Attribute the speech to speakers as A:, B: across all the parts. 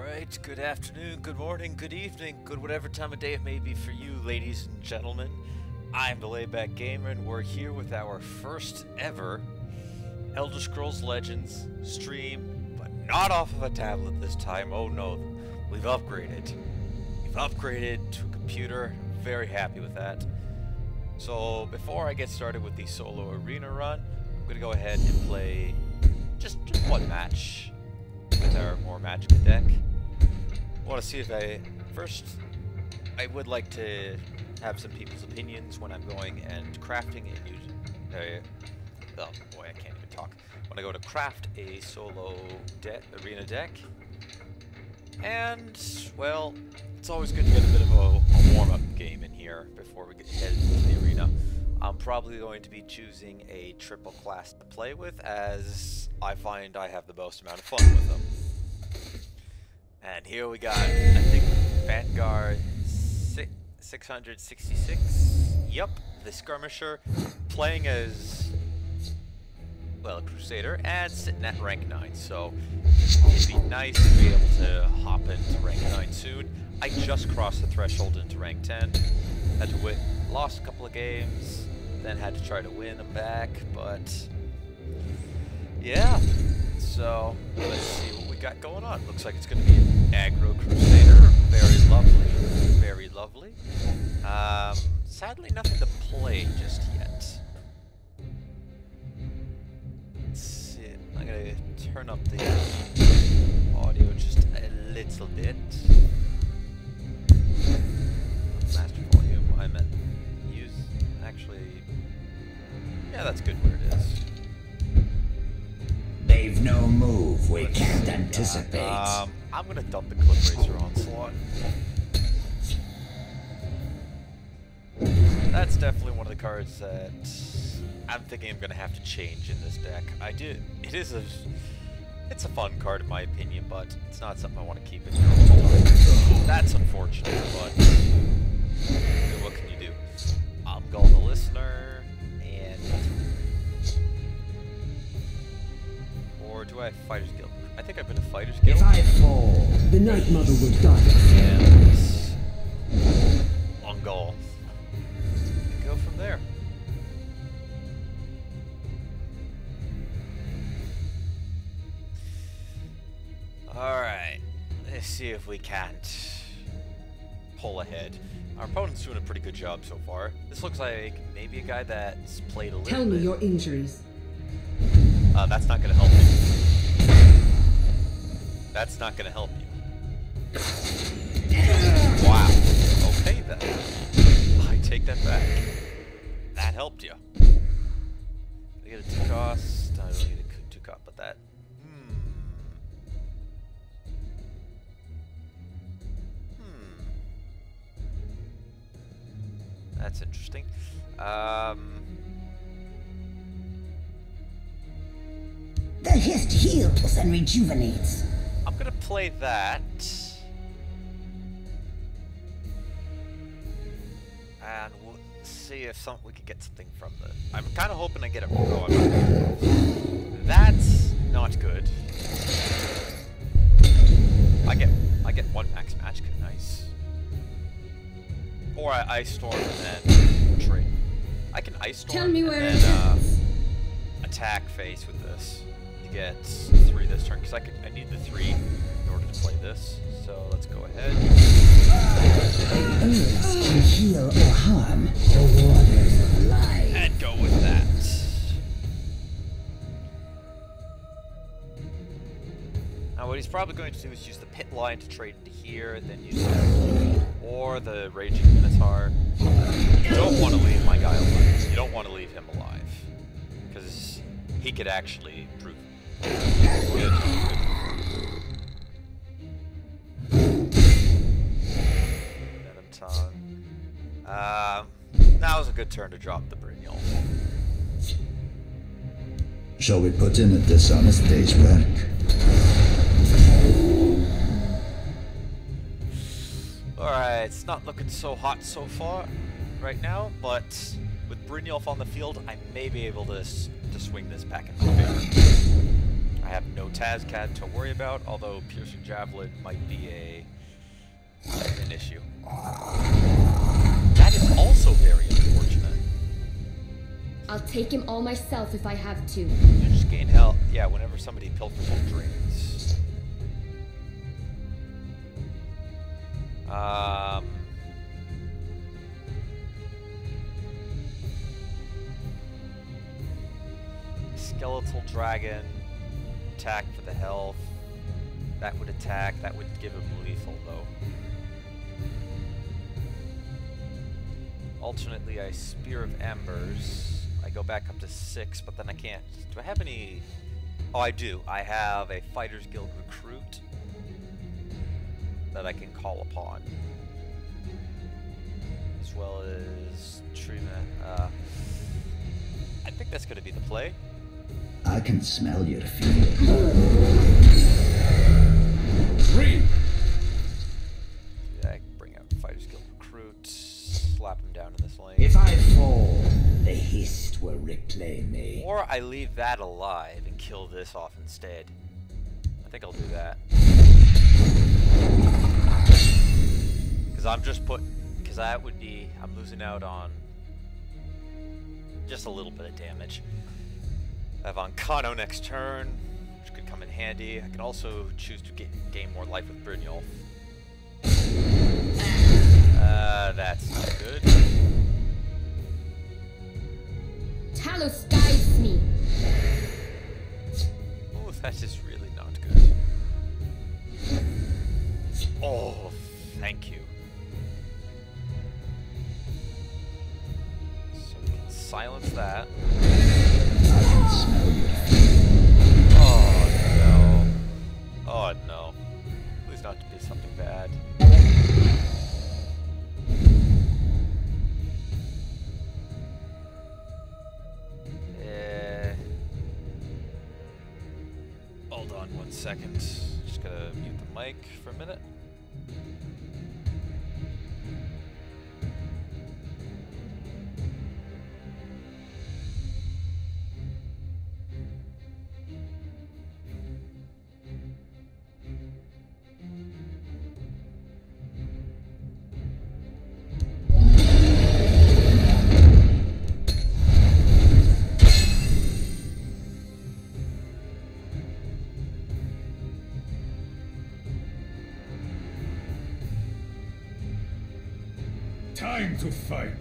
A: Alright, good afternoon, good morning, good evening, good whatever time of day it may be for you, ladies and gentlemen. I'm the Layback Gamer, and we're here with our first ever Elder Scrolls Legends stream, but not off of a tablet this time. Oh no, we've upgraded. We've upgraded to a computer. I'm very happy with that. So before I get started with the solo arena run, I'm going to go ahead and play just one match with our more magical deck. I want to see if I would like to have some people's opinions when I'm going and crafting and using, oh boy, I can't even talk. When I go to craft a solo arena deck. And, well, it's always good to get a bit of a warm-up game in here before we get headed into the arena. I'm probably going to be choosing a triple class to play with, as I find I have the most amount of fun with them. And here we got, I think, Vanguard 666. Yup, the Skirmisher, playing as, well, a Crusader, and sitting at rank 9. So it'd be nice to be able to hop into rank 9 soon. I just crossed the threshold into rank 10. Had to lost a couple of games, then had to try to win them back, but yeah. So let's see what we got going on. Looks like it's going to be an aggro Crusader. Very lovely, very lovely. Sadly, nothing to play just yet. Let's see. I'm going to turn up the audio just a little bit. Master volume. I meant use. Actually, yeah, that's good where it is.
B: They've no move we can't anticipate.
A: I'm gonna dump the Clip Racer Onslaught. That's definitely one of the cards that I'm thinking I'm gonna have to change in this deck. It's a fun card in my opinion, but it's not something I want to keep in here all the time. That's unfortunate, but what can you do? I'm Gull the Listener, and or do I have Fighters Guild? I think I've been a Fighters Guild.
B: If I fall, the Night Mother will die.
A: And on Gull. Go from there. Alright. Let's see if we can't pull ahead. Our opponent's doing a pretty good job so far. This looks like maybe a guy that's played a little bit.
C: Tell me your injuries.
A: That's not gonna help you. That's not gonna help you. Wow. Okay then. I take that back. That helped you. I get a 2 cost. I don't need a 2 cost, but that. That's interesting.
B: The hist heals and rejuvenates.
A: I'm gonna play that. And we'll see if we can get something from the... I'm kind of hoping I get it. Oh, I'm not. That's not good. I get 1 max match. Nice. Or I Ice Storm and then trade. I can Ice Storm.
C: Tell me where
A: and
C: it
A: then
C: is.
A: attack face with this to get 3 this turn, because I need the 3 in order to play this. So let's go ahead.
B: Herbs can heal or harm the waters of life.
A: And go with that. Now what he's probably going to do is use the pit line to trade into here, then use that, or the Raging Minotaur. You don't want to leave my guy alive. You don't want to leave him alive, because he could actually prove good. Venom Tongue. Now's a good turn to drop the Brynjolf.
B: Shall we put in a dishonest day's work?
A: Alright, it's not looking so hot so far right now, but with Brynjolf on the field, I may be able to swing this back in my favor. I have no Tazcad to worry about, although Piercing Javelin might be an issue. That is also very unfortunate.
C: I'll take him all myself if I have to.
A: You just gain health. Yeah, whenever somebody pilfers or drains. Skeletal Dragon. Attack for the health. That would attack. That would give him lethal, though. Alternately, I Spear of Embers. I go back up to 6, but then I can't. Do I have any... Oh, I do. I have a Fighters Guild recruit that I can call upon. As well as treatment. I think that's going to be the play.
B: I can smell your fear.
D: 3.
A: Yeah, I can bring out Fighters Guild recruit, slap him down in this lane.
B: If I fall, the Hist will reclaim me.
A: Or I leave that alive and kill this off instead. I think I'll do that. Because that would be, I'm losing out on just a little bit of damage. I have Ancano next turn, which could come in handy. I can also choose to gain more life with Brynjolf. That's not good.
C: Talos guides me.
A: Oh, that is really not good. Oh, thank you. So we can silence that.
B: I can smell your
A: Oh no. Oh no. Please not to be something bad. Hold on 1 second. Just gotta mute the mic for a minute.
D: Time to fight.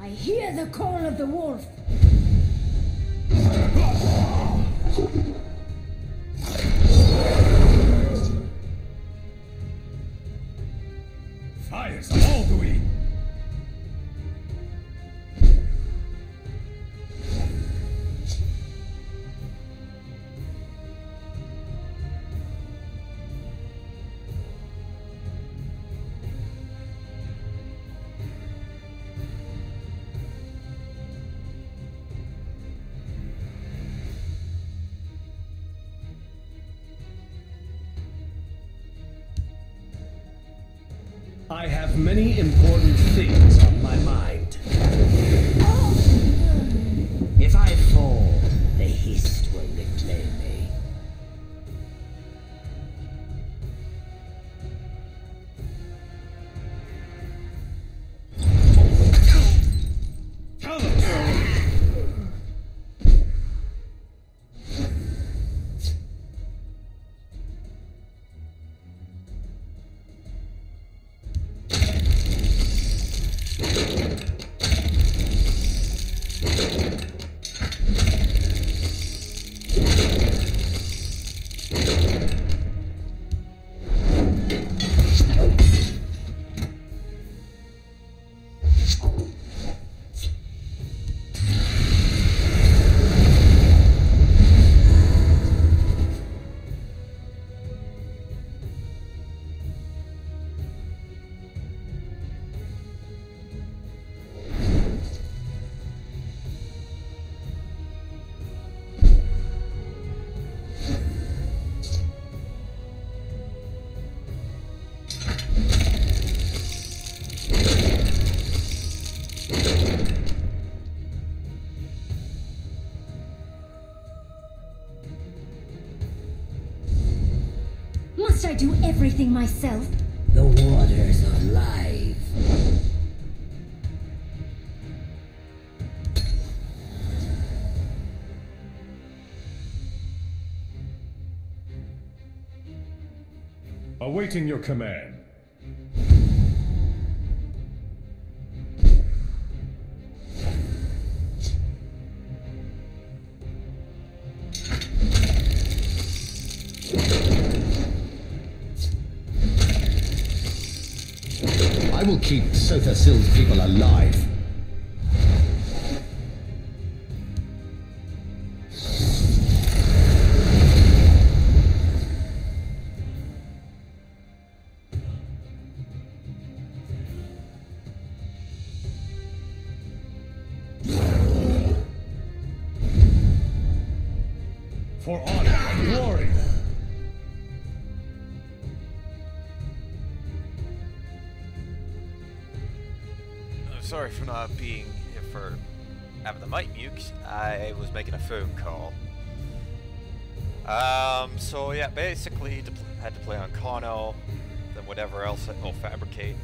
E: I hear the call of the wolf.
D: Fires all the way.
F: I have many important things on my mind.
B: If I fall, the Hist will reclaim me.
E: I do everything myself?
B: The waters of life.
D: Awaiting your command.
F: I will keep Sothasil's people alive.
D: For honor and glory.
A: I'm sorry for not being here for having the mic mute. I was making a phone call. So yeah, basically had to play on Kano, then whatever else. Fabricate.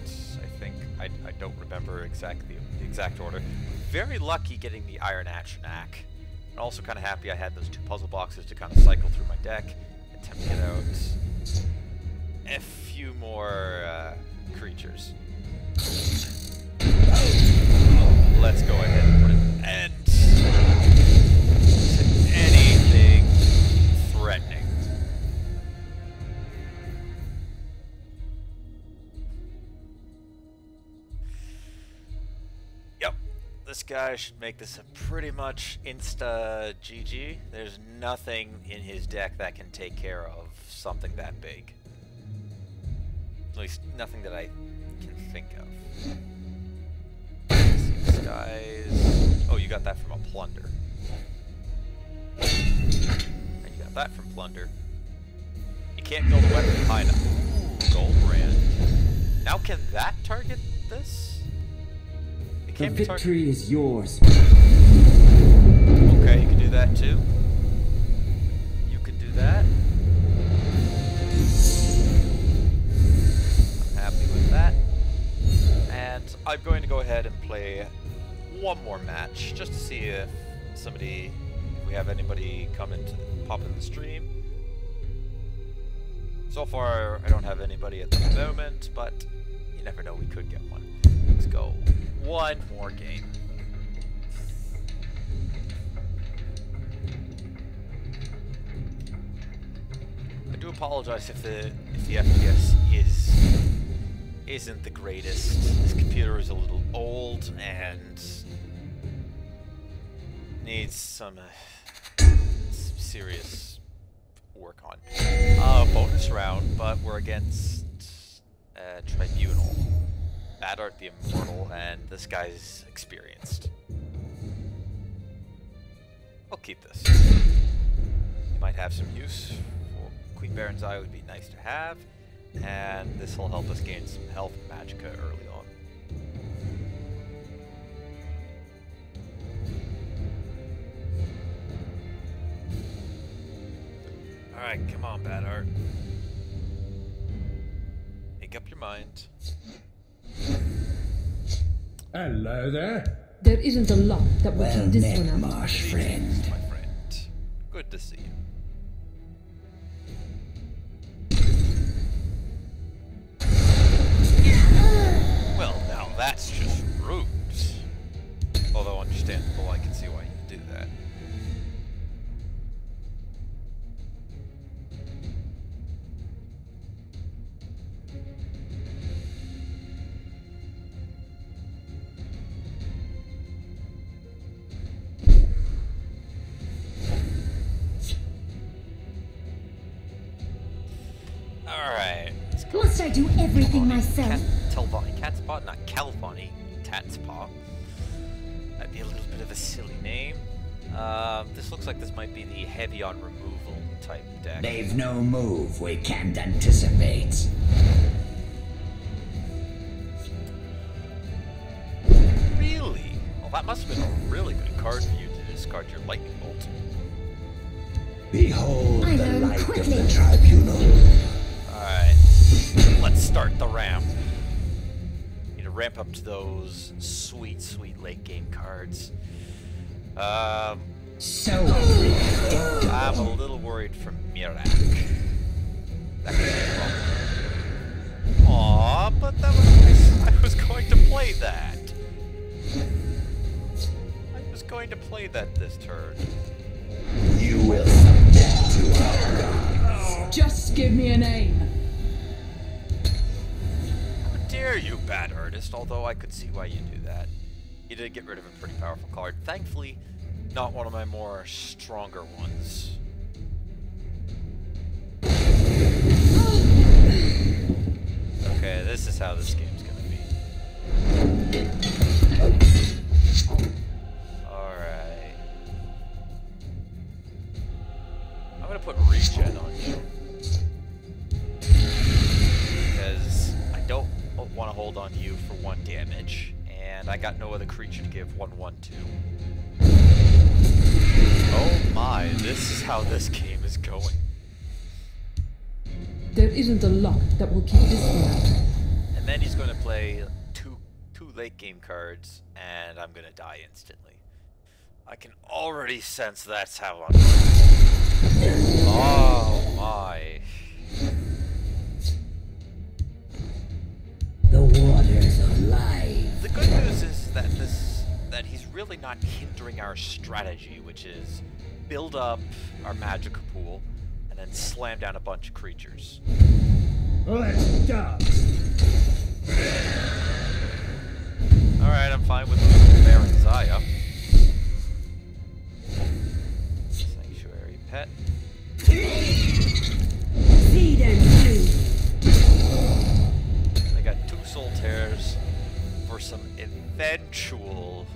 A: I think I don't remember exactly the exact order. Very lucky getting the Iron Achenak. I'm also kind of happy I had those 2 puzzle boxes to kind of cycle through my deck, attempt to get out a few more creatures. Let's go ahead and put an end to anything threatening. Yep, this guy should make this a pretty much insta GG. There's nothing in his deck that can take care of something that big. At least nothing that I can think of. Let's see, this guy's... Oh, you got that from a plunder. And you got that from plunder. You can't build a weapon behind him. Ooh, gold brand. Now can that target this? It
B: The
A: can't be
B: victory is yours.
A: Okay, you can do that too. You can do that. I'm happy with that. And I'm going to go ahead and play one more match just to see if we have anybody pop in the stream. So far, I don't have anybody at the moment, but you never know, we could get one. Let's go. One more game. I do apologize if the FPS isn't the greatest. This computer is a little old and needs some serious work on. Bonus round, but we're against Tribunal. Bad Art the Immortal, and this guy's experienced. I'll keep this. He might have some use. Queen Baron's Eye would be nice to have, and this will help us gain some health and magicka early on. Alright, come on, Bad Art. Make up your mind.
D: Hello there.
C: There isn't a lot that will
B: Well
C: keep this
B: met,
C: one out.
B: marsh friend.
A: My friend. Good to see you. Well, now that's just rude. Although understandable, I can see why you do that. Alright, let's go.
E: Must I do everything myself?
A: Catspot, not Calvani. Tatspaw. That'd be a little bit of a silly name. This looks like this might be the heavy on removal type deck.
B: They've no move we can't anticipate.
A: Really? Well, that must have been a really good card for you to discard your lightning bolt.
B: Behold
E: I
B: the
E: learn
B: light
E: quickly.
B: of the tribunal.
A: Alright. let's start the ramp. Need to ramp up to those sweet, sweet late game cards.
B: So
A: I'm a little worried for Mirak. That could be a problem. Aw, but that was nice. I was going to play that. I was going to play that this turn.
B: you will submit to our gods.
E: Just give me a name.
A: How dare you, bad artist, although I could see why you do that. You did get rid of a pretty powerful card. Thankfully, not one of my more stronger ones. Okay, this is how this game's gonna be. Alright. I'm gonna put regen on you. Because I don't want to hold on to you for 1 damage. And I got no other creature to give 1/1 to. Oh my, this is how this game is going.
E: There isn't a lock that will keep this one out.
A: And then he's going to play two late game cards, and I'm going to die instantly. I can already sense that's how I'm going. Oh my.
B: The waters of life.
A: The good news is that he's really not hindering our strategy, which is build up our magic pool and then slam down a bunch of creatures.
D: Let's go.
A: Alright, I'm fine with losing Baron Zaya. Sanctuary Pet.
E: Feed and food.
A: I got 2 Soul Tears for some eventual...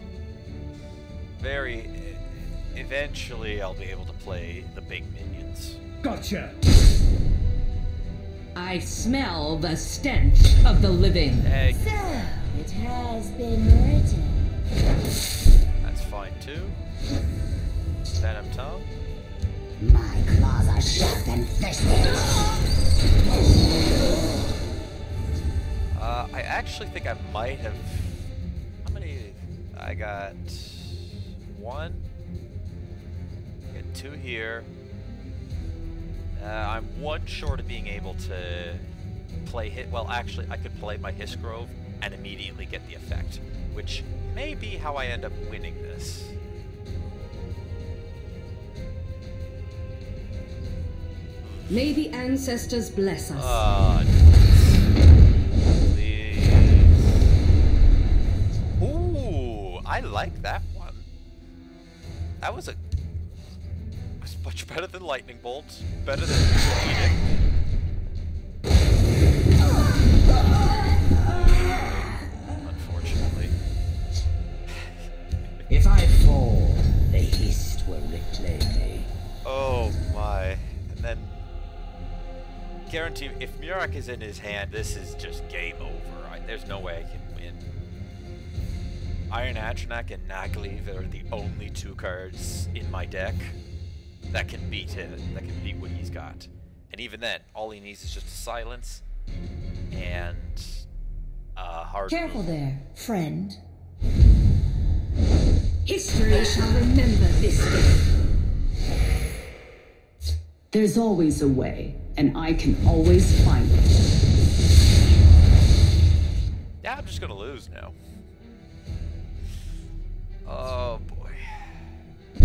A: eventually I'll be able to play the big minions.
D: Gotcha.
E: I smell the stench of the living.
A: Hey,
B: So, it has been written.
A: that's fine too. Venom Tongue.
B: My claws are sharp and thirsty.
A: I actually think I might have... How many... I got 1. I got 2 here. I'm 1 short of being able to play hit. Well, actually, I could play my Hissgrove and immediately get the effect, which may be how I end up winning this.
E: May the ancestors bless us.
A: Please. Ooh, I like that one. That was much better than Lightning Bolt. Better than Edict. Unfortunately.
B: If I fall, the Hist will reclaim me.
A: Oh my. And then... Guarantee, if Murak is in his hand, this is just game over. There's no way I can win. Iron Atronach and Naglev are the only 2 cards in my deck that can beat him, that can beat what he's got. And even then, all he needs is just a silence and hard
E: Careful
A: move.
E: there, friend. History shall remember this day. There's always a way, and I can always find it.
A: Yeah, I'm just gonna lose now. Oh boy. I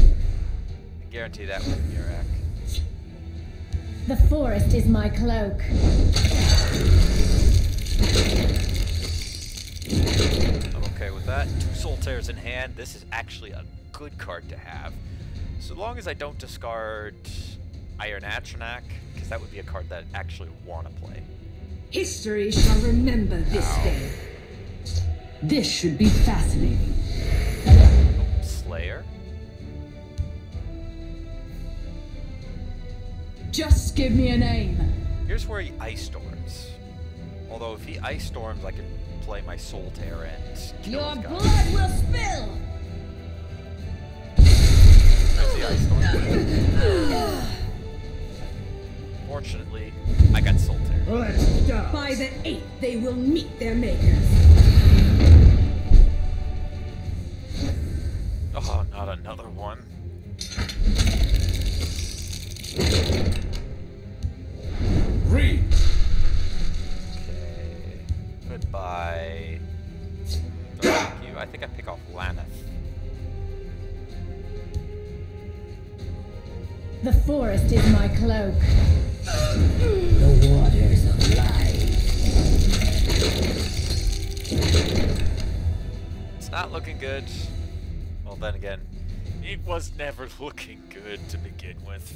A: guarantee that with Murak.
C: The forest is my cloak.
A: I'm okay with that. 2 Soul Tears in hand. This is actually a good card to have. So long as I don't discard Iron Atronach, because that would be a card that I actually want to play.
E: History shall remember this day. This should be fascinating.
A: Oh, Slayer?
E: Just give me a name.
A: Here's where he Ice Storms. Although if he Ice Storms, I can play my Soul Tear and kill
C: Your
A: his guy.
C: blood will spill!
A: There's the Ice Storm. Fortunately, I got Soul Tear.
D: Let's go.
E: By the They will meet their makers.
A: Oh, not another one.
F: Read.
A: Okay. Goodbye. No, thank you. I think I pick off Laneth.
C: The forest is my cloak.
B: The waters of life.
A: It's not looking good. Well, then again, it was never looking good to begin with.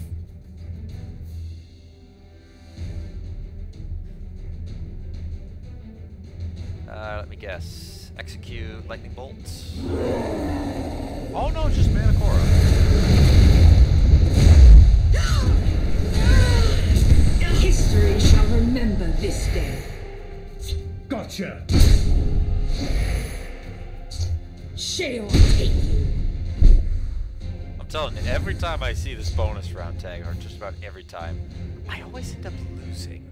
A: Let me guess. Execute lightning bolts. Oh no, just Manacora.
E: History shall remember this day.
D: Gotcha!
E: Sheol take you.
A: I'm telling you, every time I see this bonus round tag, or just about every time, I always end up losing.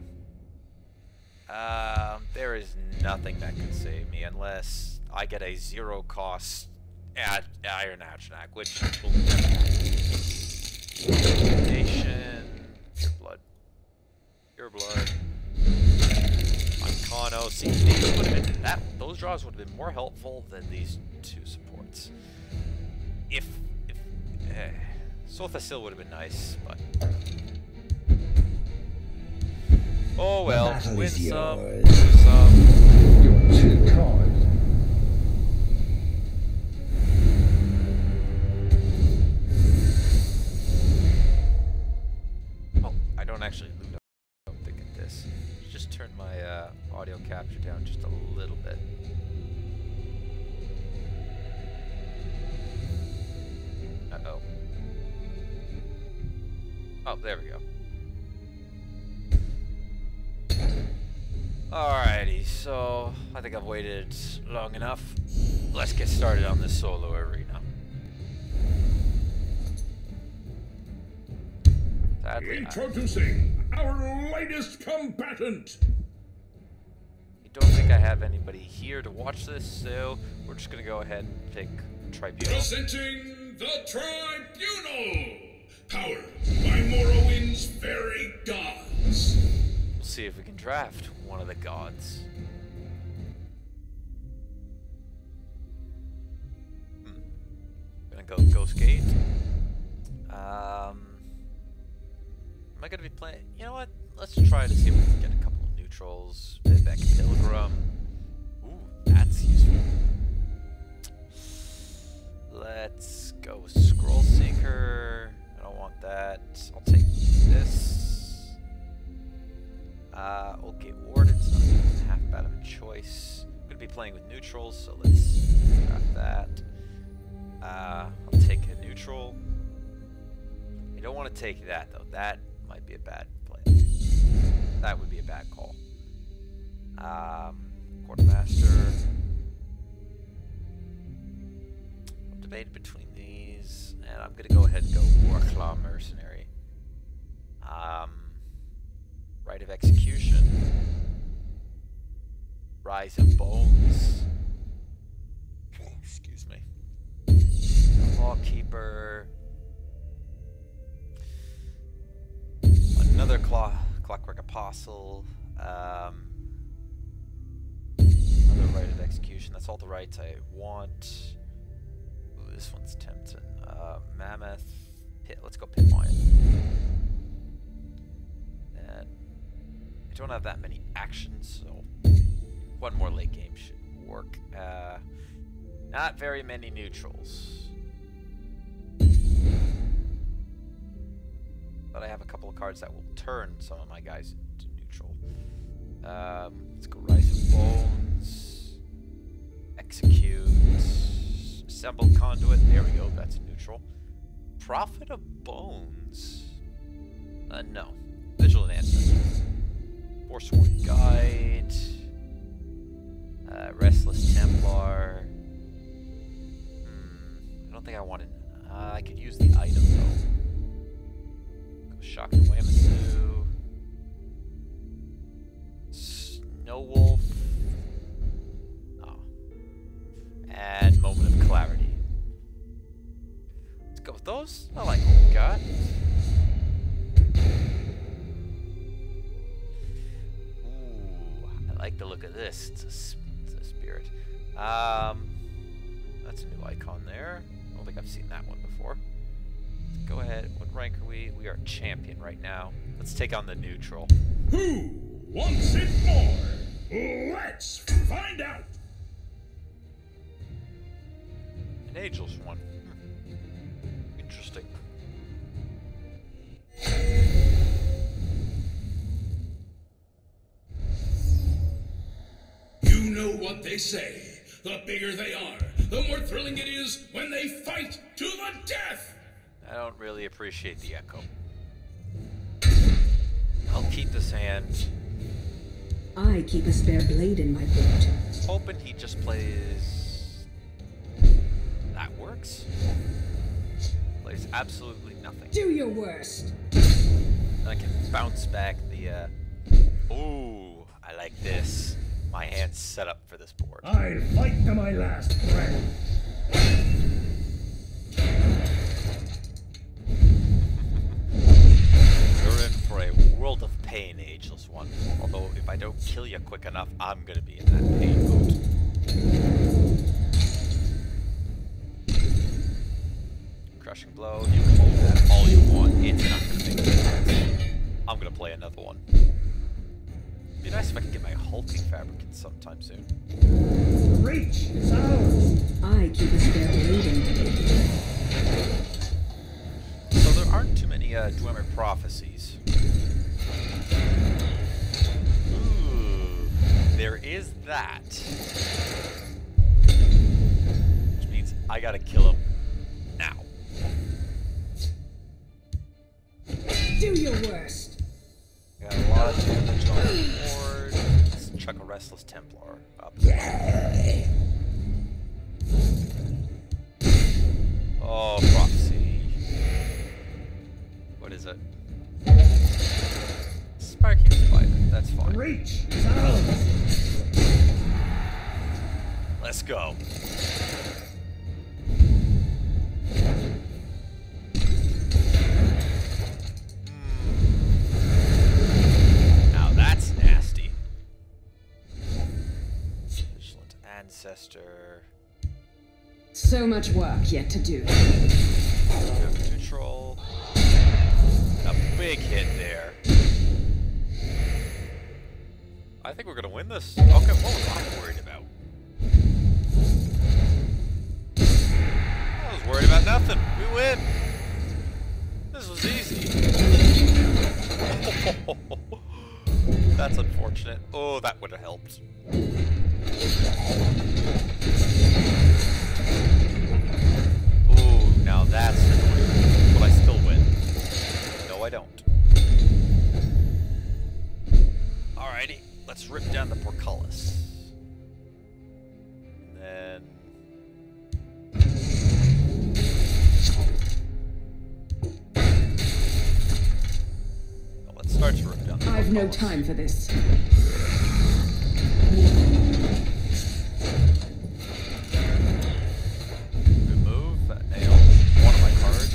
A: There is nothing that can save me unless I get a zero cost Iron Atchnak, which will never happen. Nation, Pure Blood. Pure Blood. Moncano. See, these would have been those draws would have been more helpful than these two supports. If Sothasil would have been nice, but oh well, win some, lose some.
F: You're too kind.
A: Oh, I don't actually loot up. I don't think at this. Just turn my audio capture down just a little bit. Uh-oh. Oh, there we go. Alrighty, so I think I've waited long enough. Let's get started on this solo arena. Sadly,
D: Introducing our latest combatant!
A: I don't think I have anybody here to watch this, so we're just gonna go ahead and pick Tribunal.
D: Presenting the Tribunal! Powered by Morrowind's very gods!
A: We'll see if we can draft one of the gods. Gonna go Ghost Gate. Am I gonna be playing? You know what? Let's try to see if we can get a couple of neutrals. Vivek Pilgrim. Ooh, that's useful. Let's go Scroll Seeker. I don't want that. I'll take this. Okay, Warden's not even half bad of a choice. I'm gonna be playing with neutrals, so let's draft that. I'll take a neutral. I don't want to take that though. That might be a bad play. That would be a bad call. Quartermaster. I'm debating between these, and I'm gonna go ahead and go Warclaw Mercenary. Rite of Execution. Rise of Bones. Excuse me. Lawkeeper. Another Clockwork Apostle. Another Rite of Execution. That's all the rights I want. Ooh, this one's tempting. Mammoth. Pit. Let's go Pit Lion. And I don't have that many actions, so one more late game should work. Not very many neutrals. But I have a couple of cards that will turn some of my guys into neutral. Let's go Rise of Bones. Execute. Assemble Conduit. There we go. That's neutral. Prophet of Bones. No. Vigilant Ancestor. Forsworn Guide. Restless Templar. I don't think I wanted. I could use the item though. Go Shock and Wamasu. Snow Wolf. those. I like what we got. Ooh, I like the look of this. It's a spirit. That's a new icon there. I don't think I've seen that one before. Go ahead. What rank are we? We are champion right now. Let's take on the neutral.
D: Who wants it more? Let's find out.
A: An Ageless one. Interesting.
D: You know what they say. The bigger they are, the more thrilling it is when they fight to the death.
A: I don't really appreciate the echo. I'll keep this hand.
E: I keep a spare blade in my boot.
A: Hoping he just plays... That works? Plays absolutely nothing.
E: Do your worst.
A: And I can bounce back the, Ooh, I like this. My hand's set up for this board.
F: I'll fight to my last breath.
A: You're in for a world of pain, Ageless One. Although, if I don't kill you quick enough, I'm gonna be in that pain mode. Crushing blow, you can hold that all you want. It's not gonna make a difference. I'm gonna play another one. It'd be nice if I could get my hulking fabricant sometime soon.
F: Reach! It's ours!
E: I keep a spare blade in my boot.
A: So there aren't too many Dwemer prophecies. Ooh, there is that. Which means I gotta kill him now.
E: Do your worst.
A: Got a lot of damage on the board. Let's chuck a Restless Templar up. Oh, prophecy. What is it? Sparking Spider. That's fine.
F: Reach! It's ours!
A: Let's go. Now that's nasty. Vigilant Ancestor.
E: So much work yet to do.
A: Neutral. A big hit there. I think we're gonna win this. Okay, what was I worried about? I was worried about nothing. We win. This was easy. That's unfortunate. Oh, that would have helped. Ooh, now that's annoying. But I still win. No, I don't. Alrighty, let's rip down the portcullis. And then... Well, let's start to rip down the
E: I've no
A: portcullis.
E: time for this.
A: Remove one of my cards.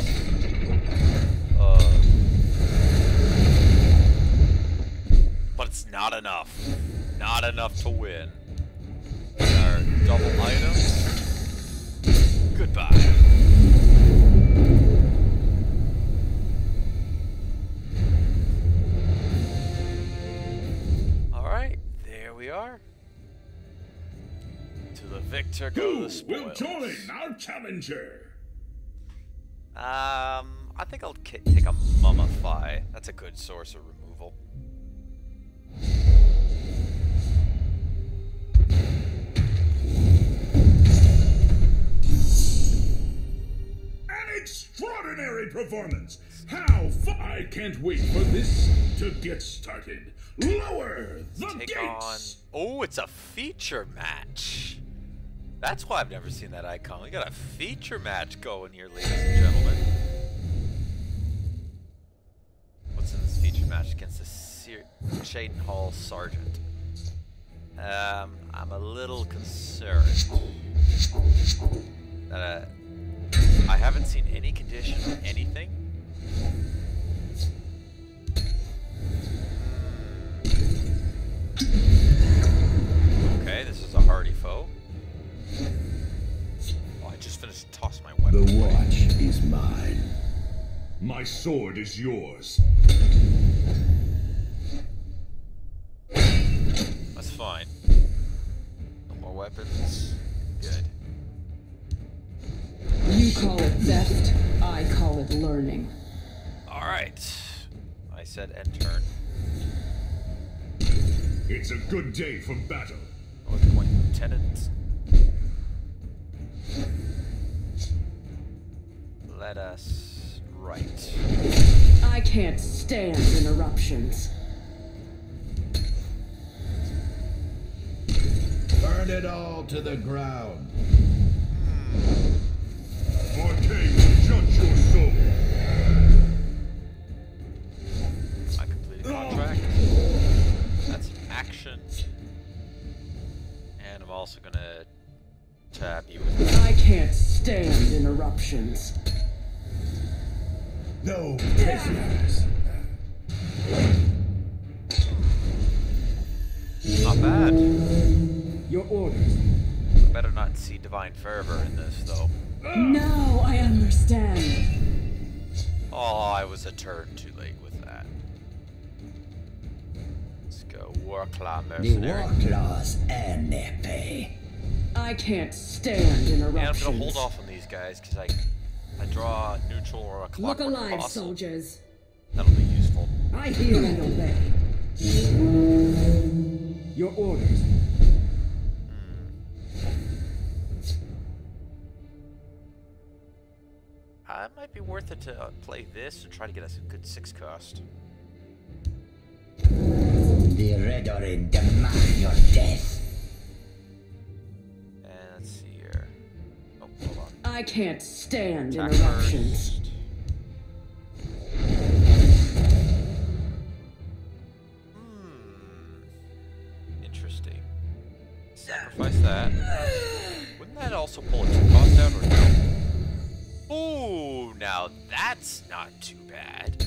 A: But it's not enough. Not enough to win. Our double items. Goodbye. Alright, there we are. To the victor go
D: Who
A: the spoils.
D: will join our challenger?
A: I think I'll take a Mummify. That's a good source of removal.
D: An extraordinary performance! How I can't wait for this to get started. Lower the
A: Take on...
D: gates!
A: Oh, it's a feature match. That's why I've never seen that icon. We got a feature match going here, ladies and gentlemen. What's in this feature match against the Shaden Hall Sergeant? I'm a little concerned that I haven't seen any condition or anything. Okay, this is a hardy foe. Oh, I just finished tossing my weapon.
D: The watch is mine. My sword is yours.
A: That's fine. No more weapons. Good.
E: You call it theft, I call it learning.
A: Alright. I said end turn.
D: It's a good day for battle.
A: North Point Lieutenant. Let us right.
E: I can't stand interruptions.
F: Burn it all to the ground.
D: Arcane will judge your soul.
A: I completed the contract. That's an action. And I'm also gonna tab you with
E: I can't stand interruptions.
F: No prisoners.
A: not bad.
E: Your orders.
A: I better not see divine fervor in this though.
E: Now I understand.
A: Oh, I was a turn too late with that. Let's go Warclaw
B: The
A: Mercenary.
B: Warclaws earn their pay.
E: I can't stand interruptions.
A: And I'm gonna hold off on these guys because I draw a neutral or a
C: Look
A: clockwork
C: alive,
A: apostle.
C: soldiers.
A: That'll be useful.
E: I hear and obey. Your orders.
A: It might be worth it to play this and try to get us a good 6 cost.
B: The Redorin demand your death.
A: And let's see here. Oh, hold on.
E: I can't stand
A: Attack
E: interruptions.
A: first. Interesting. Sacrifice that. Wouldn't that also pull a 2 cost out or no? Ooh, now that's not too bad.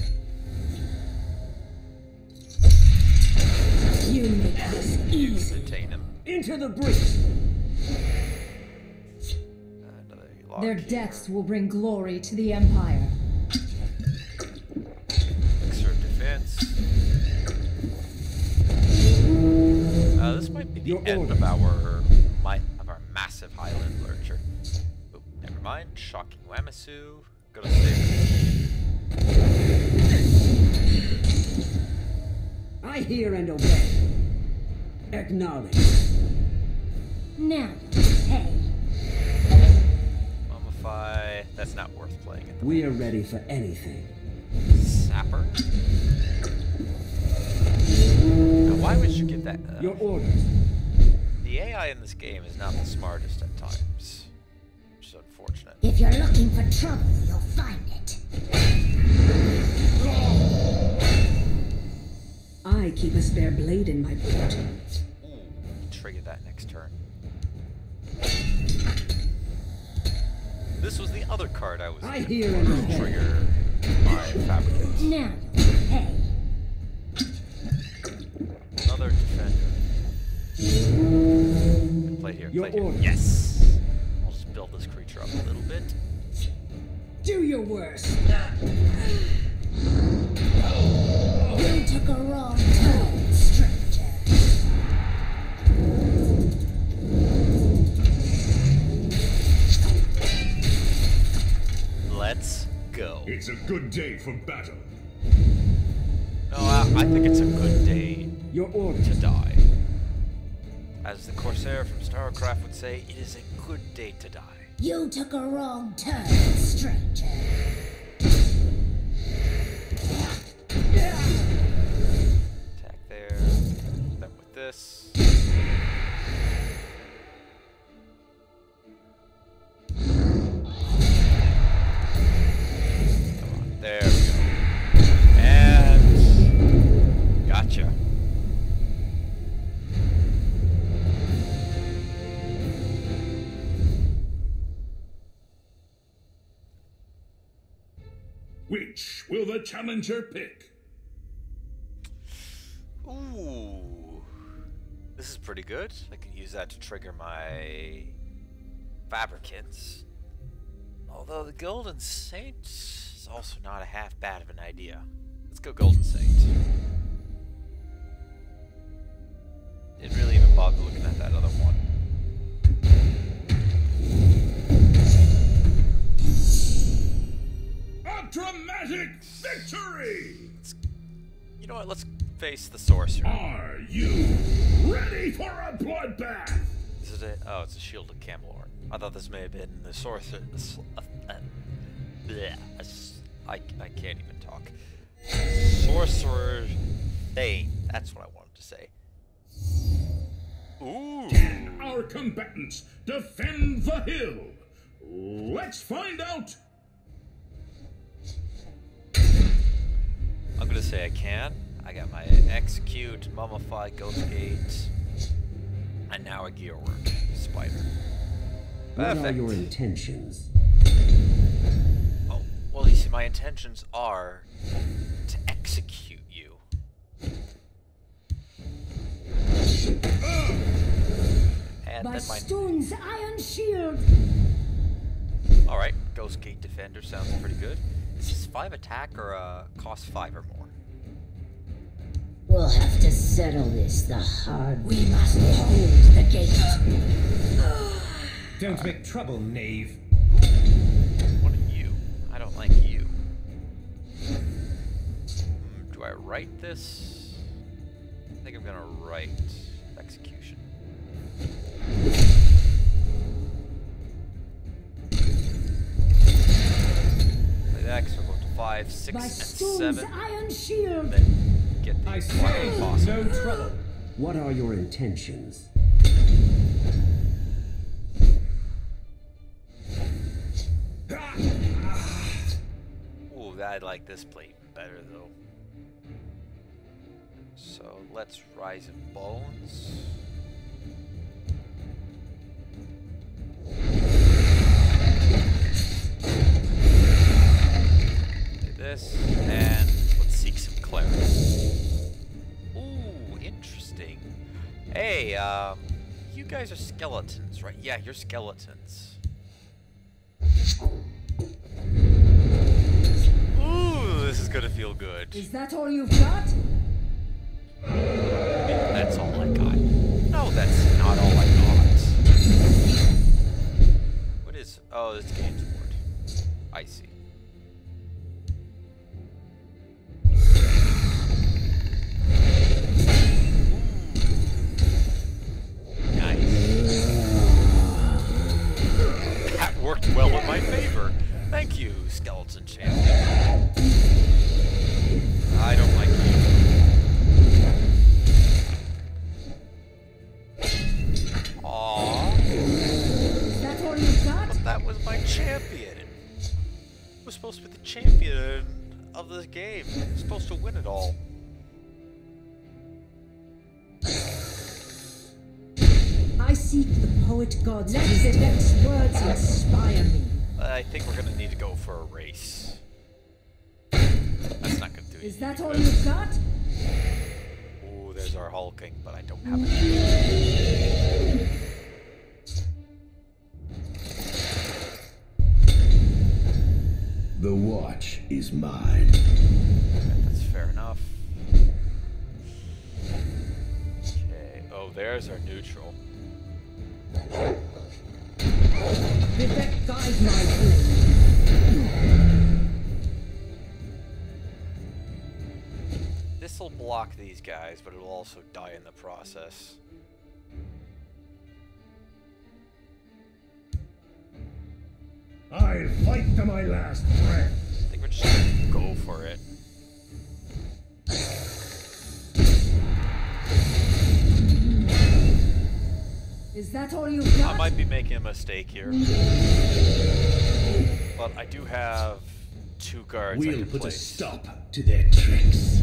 C: You make this easy.
A: Detain him.
E: Into the breach.
A: Another lock
G: Their
A: here.
G: deaths will bring glory to the Empire.
A: Exert defense. This might be the
E: Your
A: end
E: orders.
A: of our massive Highland Lurcher. Oh, never mind. Shocking Wamisu. Gonna save
E: I hear and obey. Acknowledge.
C: Now, hey.
A: Mummify. That's not worth playing at the
E: We are ready for anything.
A: Sapper. Now, why would you give that?
E: Your orders.
A: The AI in this game is not the smartest at times, which is unfortunate.
C: If you're looking for trouble, you'll find it.
E: I keep a spare blade in my boot.
A: Ooh, trigger that next turn. This was the other card I was
E: I
A: looking
E: hear
A: for
E: and
A: to
E: obey.
A: trigger my fabricant.
C: Now, hey.
A: Another defender. Play here,
E: Your
A: play here.
E: orders.
A: Yes! I'll just build this creature up a little bit.
E: Do your worst.
C: You took a wrong turn, stranger.
A: Let's go.
D: It's a good day for battle.
A: No, I think it's a good day
E: Your
A: to
E: orders.
A: die. As the Corsair from StarCraft would say, it is a good day to die.
C: You took a wrong turn, stranger.
A: Attack there. Then with this. Come on, there we go. And gotcha.
D: Which will the challenger pick?
A: Ooh. This is pretty good. I can use that to trigger my fabricants. Although the Golden Saint is also not a half bad of an idea. Let's go Golden Saint. Didn't really even bother looking at that other one.
D: A dramatic victory!
A: You know what? Let's face the sorcerer.
D: Are you ready for a bloodbath?
A: Is it a... Oh, it's a shield of Camelot. I thought this may have been the sorcerer... I can't even talk. Sorcerer Thane. That's what I wanted to say. Ooh.
D: Can our combatants defend the hill? Let's find out.
A: I'm gonna say I can. I got my execute, mummify, ghost gate, and now a gearwork spider.
B: What
A: Perfect.
B: are your intentions?
A: Oh, well, you see, my intentions are to execute you. And then my...
C: Baston's iron shield.
A: Alright, Ghost Gate Defender sounds pretty good. Is this 5 attack or cost 5 or more?
B: We'll have to settle this the hard way.
C: We must hold the gate.
F: Don't make trouble, knave.
A: What are you? I don't like you. Do I write this? I think I'm gonna write execution. Play that, because we're going to 5, 6, and
C: Baston's
A: 7.
C: iron shield.
A: Then get the
F: I say,
A: final boss.
F: no trouble.
B: What are your intentions?
A: Ooh, I like this plate better though. So let's Rise of Bones. Do this, and let's seek some clarity. Ooh, interesting. Hey, you guys are skeletons, right? Yeah, you're skeletons. Ooh, this is gonna feel good.
C: Is that all you've got?
A: Yeah, that's all I got. No, that's not all I got. What is... Oh, this game's word. I see. Nice. That worked well in my favor. Thank you, Skeleton Champion. I don't like you. Aww.
C: Is that all you've got?
A: But that was my champion. I was supposed to be the champion of this game. I was supposed to win it all.
C: I seek the poet gods. Let the next words inspire me.
A: I think we're gonna need to go for a race. That's not gonna do it.
C: Is that all you've got?
A: Ooh, there's our hulking, but I don't have it.
D: The watch is mine.
A: That's fair enough. Okay. Oh, there's our neutral.
C: Vivek, guide my blade.
A: This'll block these guys, but it'll also die in the process.
D: I'll fight to my last breath.
A: I think we're just gonna go for it.
C: Is that all you've got?
A: I might be making a mistake here. But I do have 2 guards I
D: We'll
A: can
D: put a
A: place.
D: stop to their tricks.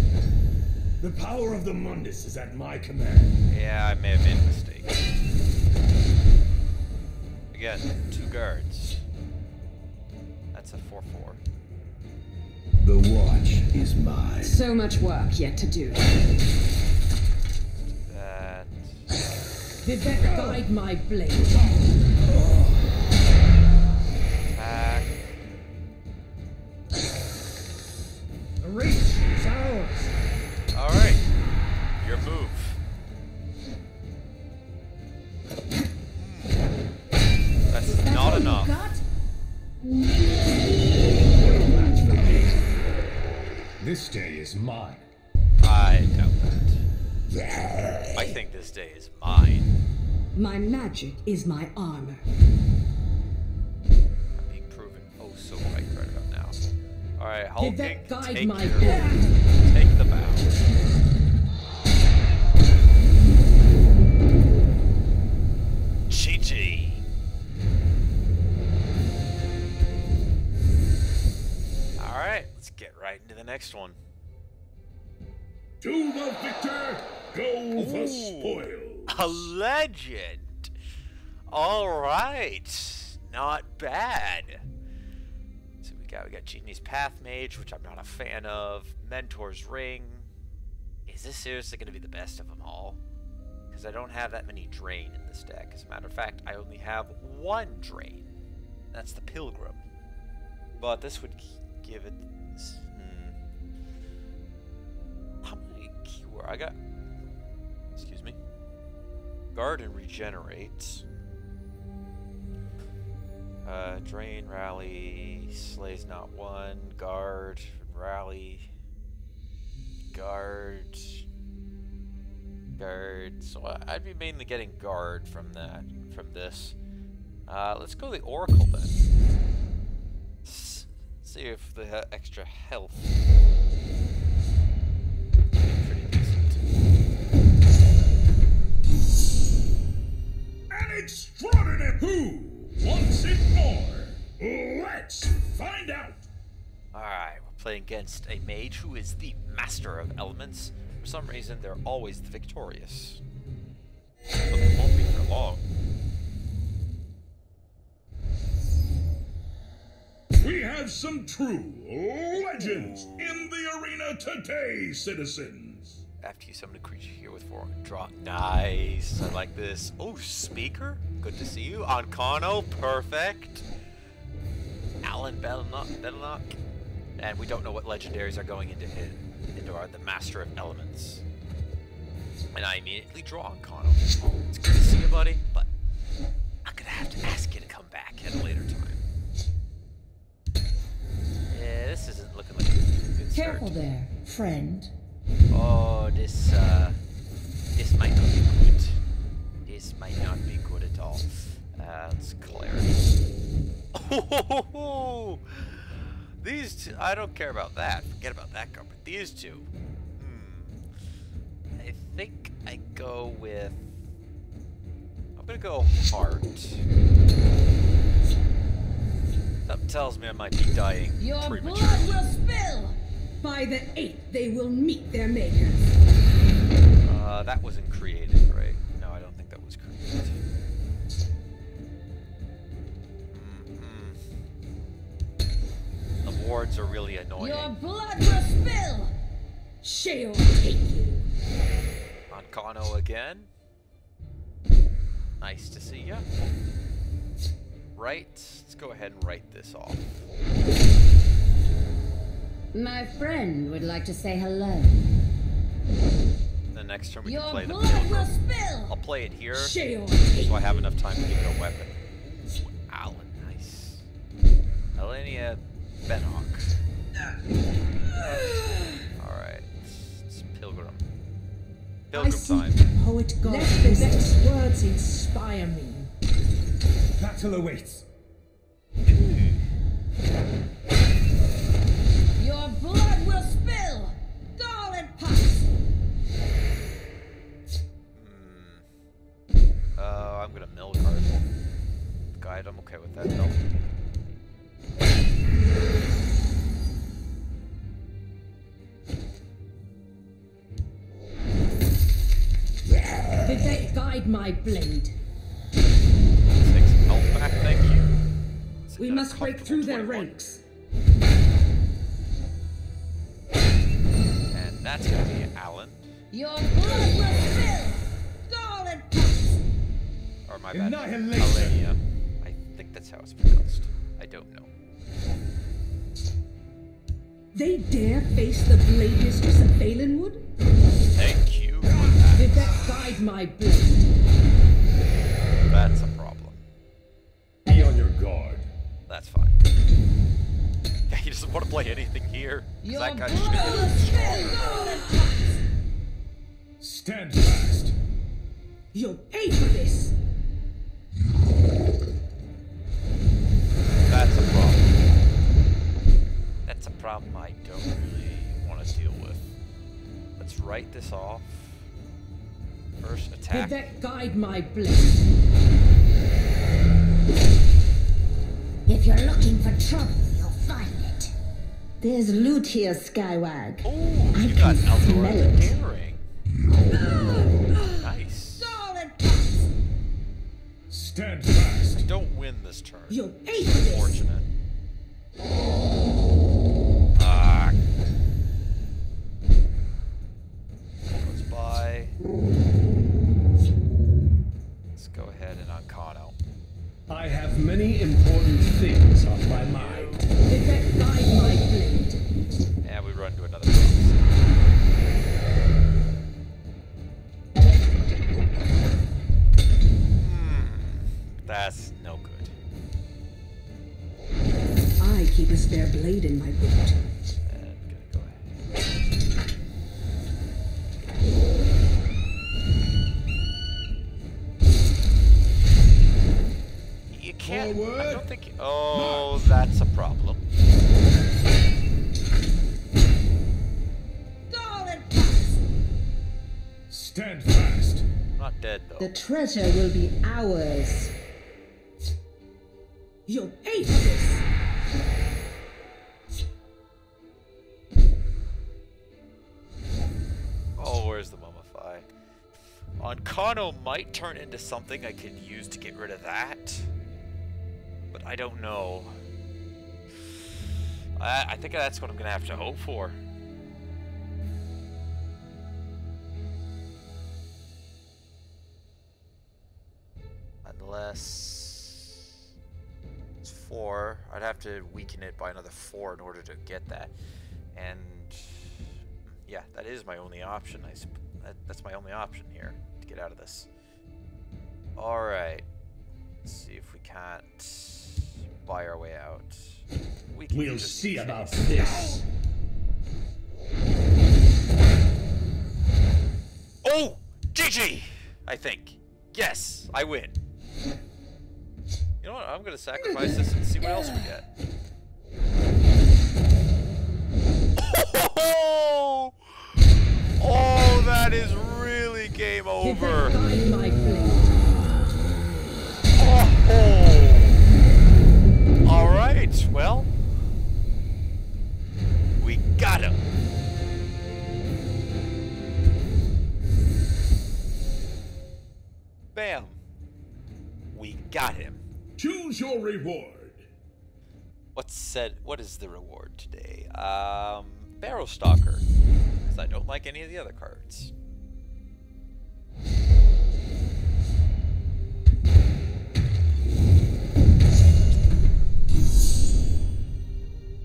D: The power of the Mundus is at my command.
A: Yeah, I may have made a mistake. Again, 2 guards. That's a 4-4.
D: The watch is mine.
E: So much work yet to do.
A: That.
C: Vivek, guide my blade.
A: Attack.
F: The reach is ours.
A: Alright. Your move. That's not enough.
F: This day is mine.
A: I doubt that. I think this day is mine.
E: My magic is my armor.
A: I'm being proven oh so right about now. Alright, Hulking,
C: Vivek, guide
A: take
C: my
A: your,
C: blade.
A: take the bow. Chi-Chi. Alright, let's get right into the next one.
D: To the victor go the spoils.
A: A legend. Alright. Not bad. So we got Genie's Path Mage, which I'm not a fan of. Mentor's Ring. Is this seriously going to be the best of them all? Because I don't have that many Drain in this deck. As a matter of fact, I only have one Drain. That's the Pilgrim. But this would give it... How many keyword? I got... Excuse me. Guard and Regenerate. Drain, Rally, Slay's not one. Guard, Rally. Guard. So I'd be mainly getting Guard from this. Let's go the Oracle then. See if the extra health pretty decent.
D: An extraordinary. Who wants it more? Let's find out.
A: Alright, we're playing against a mage who is the master of elements. For some reason, they're always the victorious. But it won't be for long.
D: We have some true legends in the arena today, citizens.
A: After you summon a creature here with 4 draw. Nice. I like this. Oh, Speaker. Good to see you. Ancano. Perfect. Alan Belloc. And we don't know what legendaries are going into the Master of Elements. And I immediately draw Ancano. It's good to see you, buddy, but I'm gonna have to ask you to come back at a later time. Yeah, this isn't looking like a good start.
C: Careful there, friend.
A: Oh, this might not be good. This might not be good at all. Let's clear it. Oh, these two, I don't care about that. Forget about that card, but these two. I think I go with... I'm gonna go Heart. Something tells me I might be dying
C: Your
A: prematurely.
C: blood will spill! By the 8th, they will meet their makers.
A: That wasn't created, right? No, I don't think that was created. The wards are really annoying.
C: Your blood will spill! She'll take you.
A: Ancano again. Nice to see ya. Right, let's go ahead and write this off.
E: My friend would like to say hello.
A: The next turn we
C: Your
A: can play the
C: blood will
A: Pilgrim.
C: spill!
A: I'll play it here,
C: She'll take
A: so I have enough time to give it a weapon. Alan, nice. Elenia Benok. Alright, it's Pilgrim.
C: I
A: Pilgrim
C: seek
A: time.
C: the poet god. Let the next words inspire me.
F: Battle awaits.
C: Your blood will spill! Scarlet puffs!
A: I'm gonna mill card. Guide, I'm okay with that though.
C: Did they guide my blade?
A: Take some health back, thank you.
C: We must break through their ranks.
A: That's gonna be Alan.
C: Your blood will spill! Golden pots!
A: Or my bad.
F: Annihilation.
A: Alenia. I think that's how it's pronounced. I don't know.
C: They dare face the blade mistress of Balinwood?
A: Thank you.
C: Did that guide my blade?
A: That's a problem.
F: Be on your guard.
A: That's fine. Yeah, he doesn't want to play anything here. 'Cause
C: Your
A: that guy
C: blood will
A: should
C: spill! Golden pots!
F: Stand fast.
C: You'll pay for this!
A: That's a problem. That's a problem I don't really want to deal with. Let's write this off. First
C: Did
A: attack.
C: that guide my blade?
B: If you're looking for trouble, you'll find it. There's loot here, Skywag.
A: Oh,
B: I
A: you got
B: can
A: Eldora
B: smell
A: the
B: it.
A: Daring. Nice.
C: Golden pots!
F: Stand fast.
A: I don't win this turn.
C: You'll pay for this!
A: Fortunate. Ah. Goes by. Let's go ahead and Uncano.
F: I have many important things on my mind.
C: Did that guide my blade?
A: And we run to another box. That's no good.
C: I keep a spare blade in my boot.
A: And gonna go ahead. You can't. I
F: Forward.
A: don't think. Oh, that's a problem.
C: Golden pots!
F: Stand fast.
A: Not dead though.
B: The treasure will be ours.
C: You'll pay for this!
A: Oh, where's the Mummify? Uncano might turn into something I could use to get rid of that. But I don't know. I think that's what I'm gonna have to hope for. Unless it's 4, I'd have to weaken it by another 4 in order to get that. And yeah, that is my only option. That's my only option here to get out of this. All right, let's see if we can't buy our way out. We can
F: We'll
A: just
F: see
A: use
F: about
A: haste.
F: this.
A: Oh, GG! I think. Yes, I win. You know what? I'm gonna sacrifice this and see what else we get. Oh, oh, that is really game
C: Did that
A: over.
C: guide my blade?
A: Oh. All right. Well, we got him. Bam. We got him.
D: Choose your reward.
A: What is the reward today? Barrow Stalker. Because I don't like any of the other cards.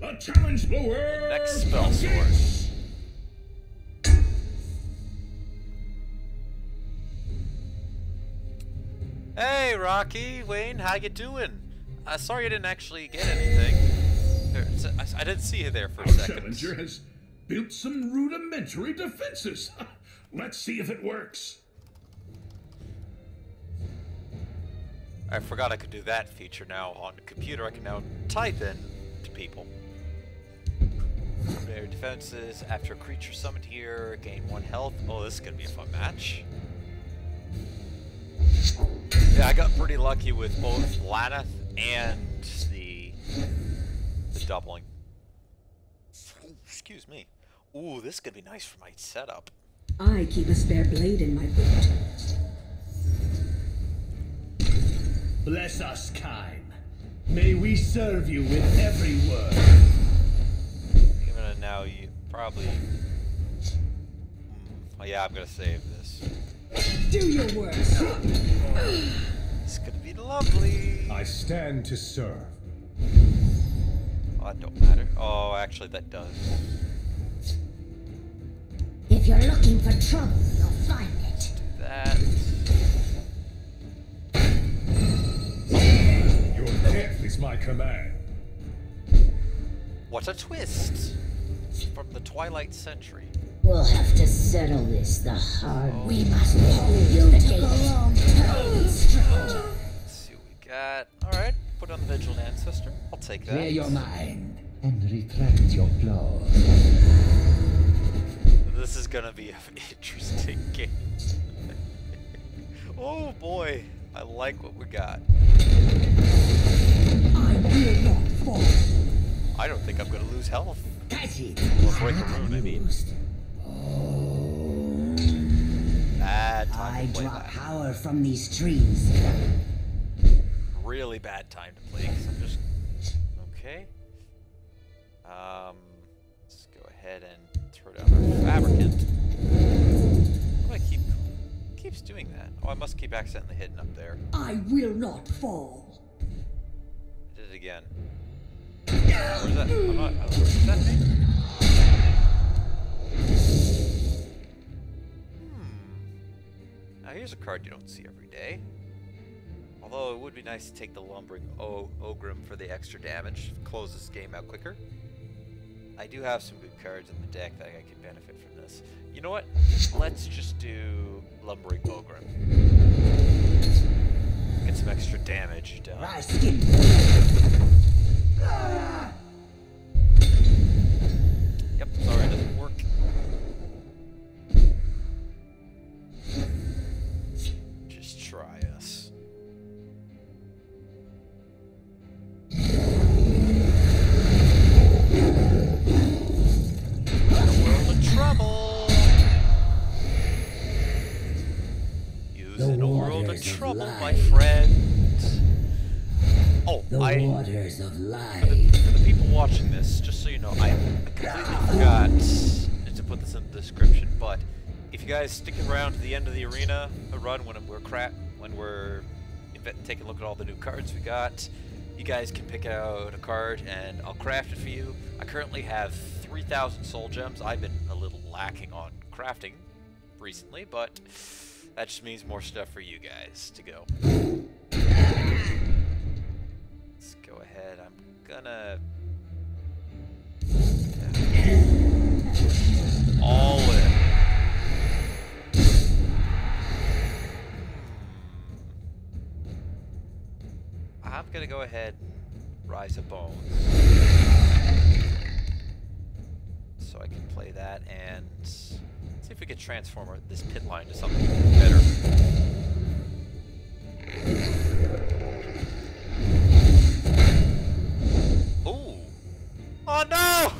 D: A challenge blower.
A: Next spell sword.
D: begins.
A: Hey, Rocky, Wayne, how you doing? Sorry I didn't actually get anything. I didn't see you there for a
D: Our
A: second.
D: challenger has built some rudimentary defenses. Let's see if it works.
A: I forgot I could do that feature now on the computer. I can now type in to people. Their defenses after a creature summoned here, gain 1 health. Oh, this is gonna be a fun match. Yeah, I got pretty lucky with both Laneth and the doubling. Ooh, excuse me. Ooh, this is gonna be nice for my setup.
C: I keep a spare blade in my boot.
F: Bless us, kind. May we serve you with every word.
A: Even now, you probably yeah, I'm gonna save this.
C: Do your worst.
A: It's gonna be lovely.
H: I stand to serve.
A: Oh, that don't matter. Oh, actually, that does.
B: If you're looking for trouble, you'll find it.
A: Do that.
H: Your death is my command.
A: What a twist! From the Twilight Century.
B: We'll have to settle this the hard way. We must hold the gate.
A: Let's see what we got. Alright, put on the Vigilant Ancestor. I'll take that.
F: Clear your mind and retract your claws.
A: This is gonna be an interesting game. Oh boy, I like what we got.
C: I will not fall.
A: I don't think I'm gonna lose health.
F: Catch it.
A: Or break a rune, I mean. Bad time
F: I
A: to play
F: draw
A: that.
F: power from these trees.
A: Really bad time to play, because I'm just... Okay. Let's go ahead and throw down our Fabricant. Why do I keeps doing that? Oh, I must keep accidentally hitting up there.
C: I will not fall.
A: I did it again. Where's that? I'm not... Is that me? Now here's a card you don't see every day. Although it would be nice to take the Lumbering Ogrim for the extra damage. Close this game out quicker. I do have some good cards in the deck that I could benefit from this. You know what? Let's just do Lumbering Ogrim. Get some extra damage done. Yep, sorry, it doesn't work. Just try us. In a world of trouble. In a world of trouble, my friend. Oh,
F: Waters of life.
A: For the people watching this, just so you know, I completely forgot to put this in the description, but if you guys stick around to the end of the arena run when we're taking a look at all the new cards we got, you guys can pick out a card and I'll craft it for you. I currently have 3,000 soul gems. I've been a little lacking on crafting recently, but that just means more stuff for you guys to go. Let's go ahead. I'm gonna all in. I'm gonna go ahead and Rise of Bones, so I can play that and see if we can transform this pit line to something better. Ooh! Oh no!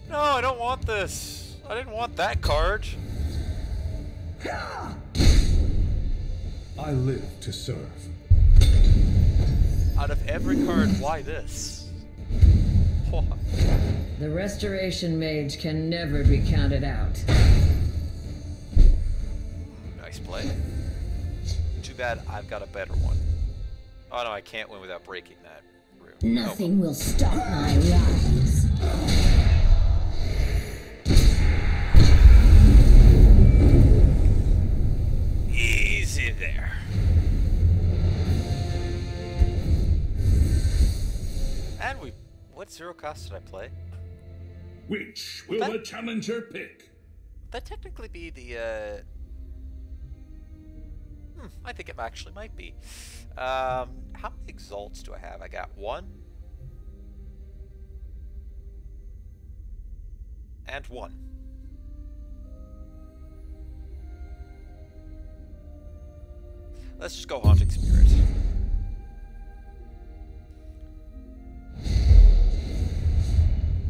A: No, I don't want this. I didn't want that card.
H: I live to serve.
A: Out of every card, why this? Why?
E: The Restoration Mage can never be counted out.
A: Nice play. Too bad I've got a better one. Oh no, I can't win without breaking that rune.
B: Nothing will stop my rise.
A: Easy there. And what zero cost did I play?
D: Which will the challenger pick?
A: Would that technically be the, I think it actually might be. How many exalts do I have? I got 1. And 1. Let's just go Haunting Spirit.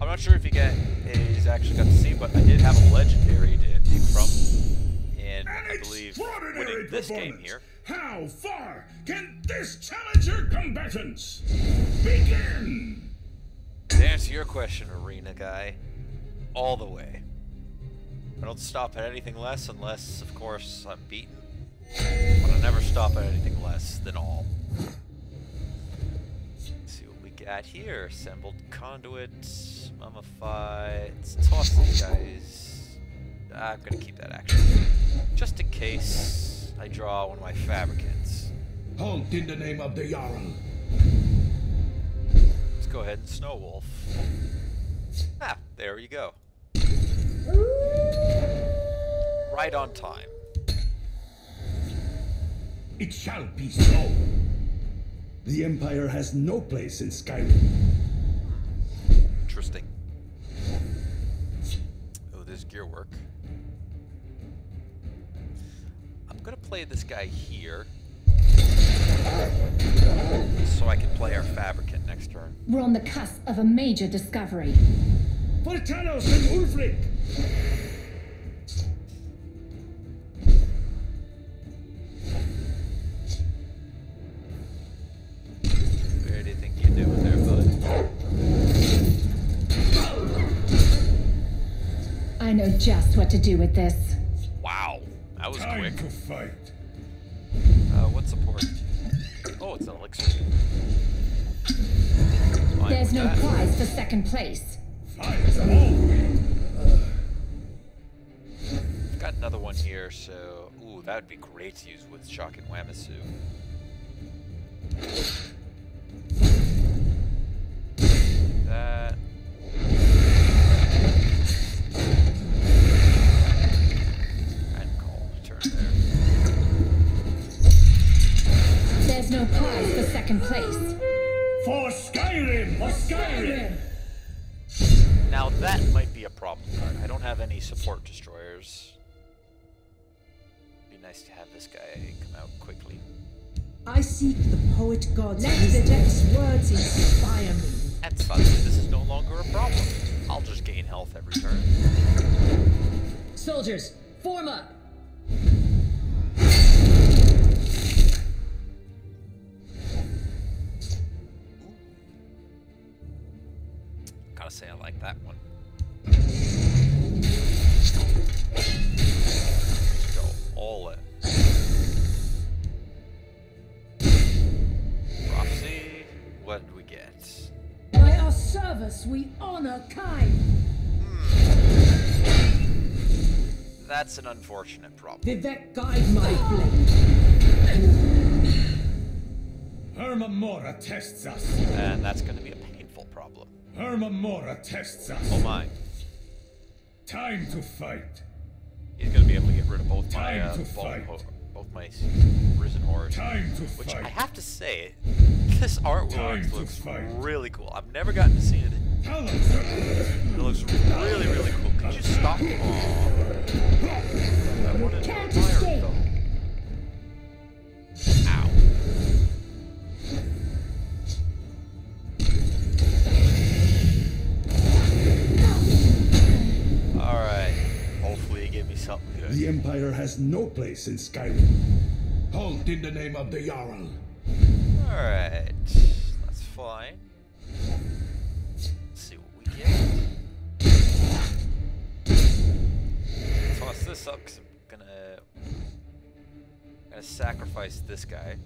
A: I'm not sure if you guys actually got to see, but I did have a legendary to pick from in, I believe, winning this game here.
D: How far can this challenger combatants begin?
A: To answer your question, arena guy, all the way. I don't stop at anything less unless, of course, I'm beaten. But I never stop at anything less than all. Let's see what we got here. Assembled conduits, mummified. Let's toss these guys. I'm gonna keep that actually. Just in case I draw one of my fabricants.
D: Halt in the name of the Jarl.
A: Let's go ahead and Snow Wolf. Ah, there you go. Right on time.
D: It shall be so. The Empire has no place in Skyrim.
A: Interesting. Oh, there's gear work. I'm gonna play this guy here, so I can play our fabricant next turn.
G: We're on the cusp of a major discovery.
D: For Talos and Ulfric!
A: Where do you think you're doing there, bud?
G: I know just what to do with this.
A: Wow, that was quick.
D: Time to fight.
A: What support? Oh, it's an elixir. Fine
G: There's
A: with
G: no
A: that.
G: prize for second place.
D: Fight always.
A: I've got another one here, so... Ooh, that would be great to use with Shock and Wamisu. That... And call. Turn there.
G: There's no prize for second place.
D: For Skyrim! For Skyrim!
A: Now that might be a problem card. I don't have any support destroyers. Be nice to have this guy come out quickly.
C: I seek the poet gods. Let the next words inspire me.
A: And suddenly this is no longer a problem. I'll just gain health every turn.
E: Soldiers, form up!
A: Gotta say I like that one. Let's go all in. Prophecy, what did we get?
C: By our service, we honor kind.
A: That's an unfortunate problem.
C: Vivek, guide my blade.
D: Hermamora tests us.
A: And that's gonna be a painful problem.
D: Hermamora tests us.
A: Oh my.
D: Time to fight.
A: He's gonna be able to get rid of both my
D: Time to fight.
A: both my risen horse.
D: Time to
A: Which
D: fight.
A: I have to say, this artwork
D: Time to
A: looks
D: fight.
A: really cool. I've never gotten to see it.
D: Talos!
A: It looks really, really cool. Could you stop? Aw. I wanted to
G: Can't
A: admire
G: escape.
A: it though. Ow. Alright. Hopefully you give me something good.
D: The Empire has no place in Skyrim. Halt in the name of the Jarl.
A: Alright. That's fine. Let's see what we get. Toss this up because I'm gonna sacrifice this guy.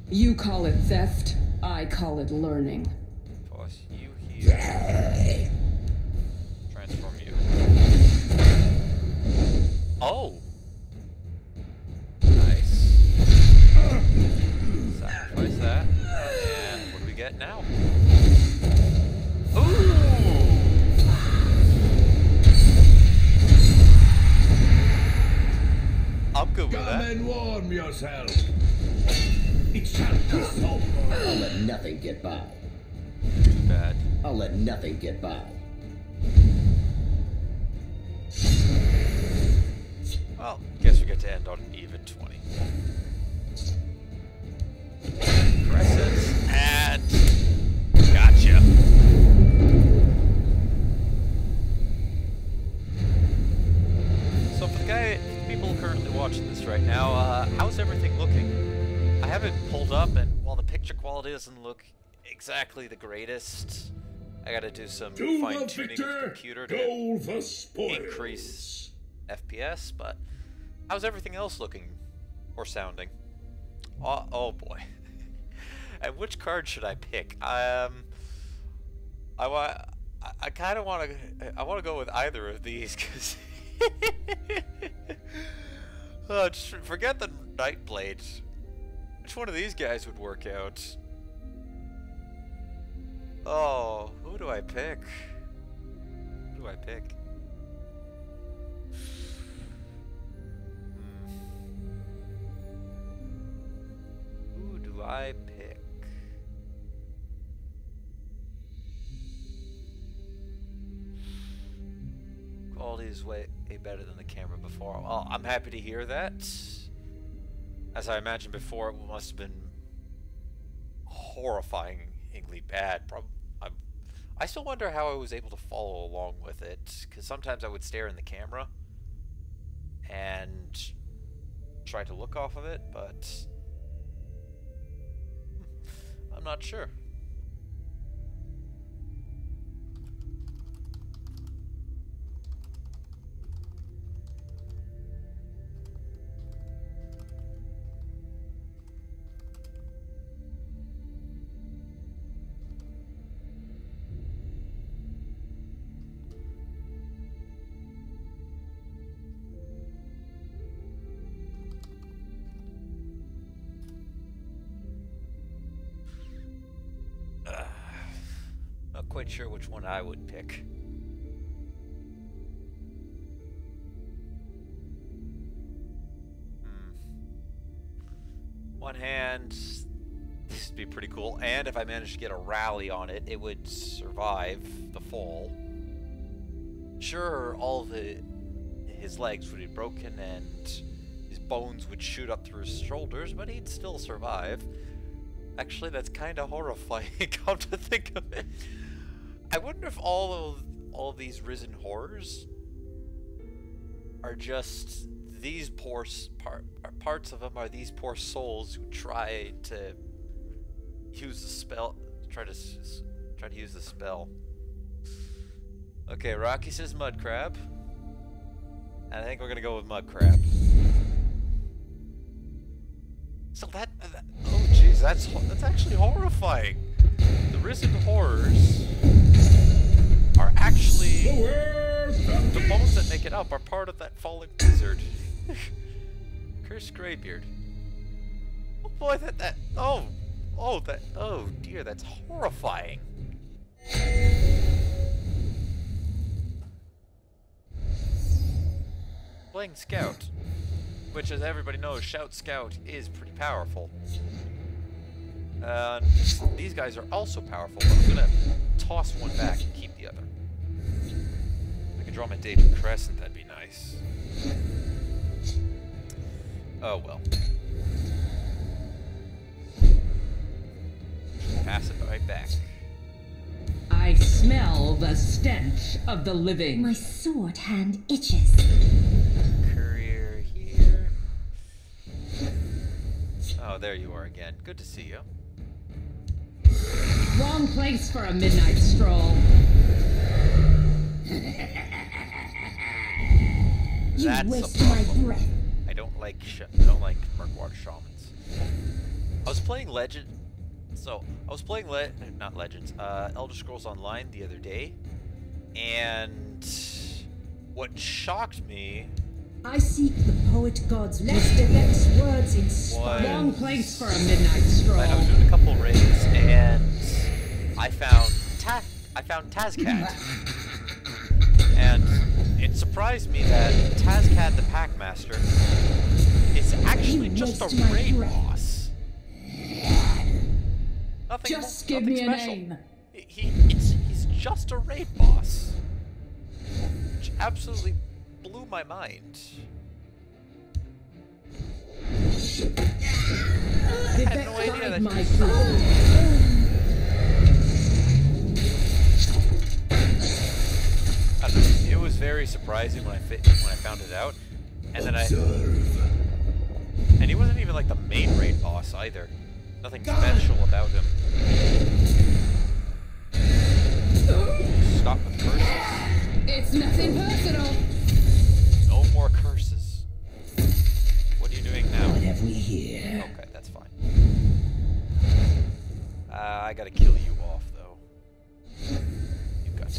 E: You call it theft, I call it learning.
A: Toss you here. Transform you. Oh! Nice. Sacrifice that. And what do we get now? Ooh! I'm good with
D: Come
A: that.
D: and warm yourself. It shall be so.
I: I'll let nothing get by.
A: Too bad.
I: I'll let nothing get by.
A: Well, guess we get to end on an even 20. Presses and gotcha. So for the people currently watching this right now, how's everything looking? I have it pulled up, and while the picture quality doesn't look exactly the greatest, I gotta do some
D: To the
A: fine tuning of the
D: victor,
A: computer
D: go
A: to
D: the spoils.
A: increase FPS, but how's everything else looking or sounding? Oh boy. And which card should I pick? I kind of want to go with either of these because just forget the Nightblade. Which one of these guys would work out? Oh, who do I pick? Who do I pick? Who do I pick? Quality is way better than the camera before. Well, I'm happy to hear that. As I imagined before, it must have been horrifyingly bad. I still wonder how I was able to follow along with it, because sometimes I would stare in the camera and try to look off of it, but I'm not sure. Not quite sure which one I would pick. One hand, this would be pretty cool, and if I managed to get a rally on it, it would survive the fall. Sure, all of his legs would be broken and his bones would shoot up through his shoulders, but he'd still survive. Actually, that's kind of horrifying, come to think of it. I wonder if all of these risen horrors are just these poor parts of them are these poor souls who try to use the spell, try to use the spell. Okay, Rocky says mud crab. And I think we're gonna go with mud crab. So oh jeez, that's actually horrifying. The risen horrors are actually the bones that make it up are part of that fallen wizard. Cursed Greybeard. Oh boy, oh dear, that's horrifying. Playing Scout, which, as everybody knows, Shout Scout is pretty powerful. These guys are also powerful, but I'm gonna toss one back and keep the other. If I could draw my David Crescent, that'd be nice. Oh well. Pass it right back.
E: I smell the stench of the living.
B: My sword hand itches.
A: Courier here. Oh, there you are again. Good to see you.
E: Wrong place for a midnight stroll.
B: You
A: That's
B: waste
A: a
B: my
A: problem.
B: breath.
A: I don't like Murkwater Shamans. I was playing not Legends, Elder Scrolls Online the other day, and what shocked me
C: I seek the poet god's wisdom. Vex words inspire.
E: Wrong place for a midnight stroll.
A: I was doing a couple raids, and I found Tazcat, and it surprised me that Tazcat the Packmaster is actually just a raid boss.
E: Just give me a name.
A: He's just a raid boss, which absolutely blew my mind. I had no idea that
E: My
A: I don't know, it was very surprising when I found it out, and then and he wasn't even like the main raid boss either. Nothing special about him. Stop with curses.
E: It's nothing personal.
A: No more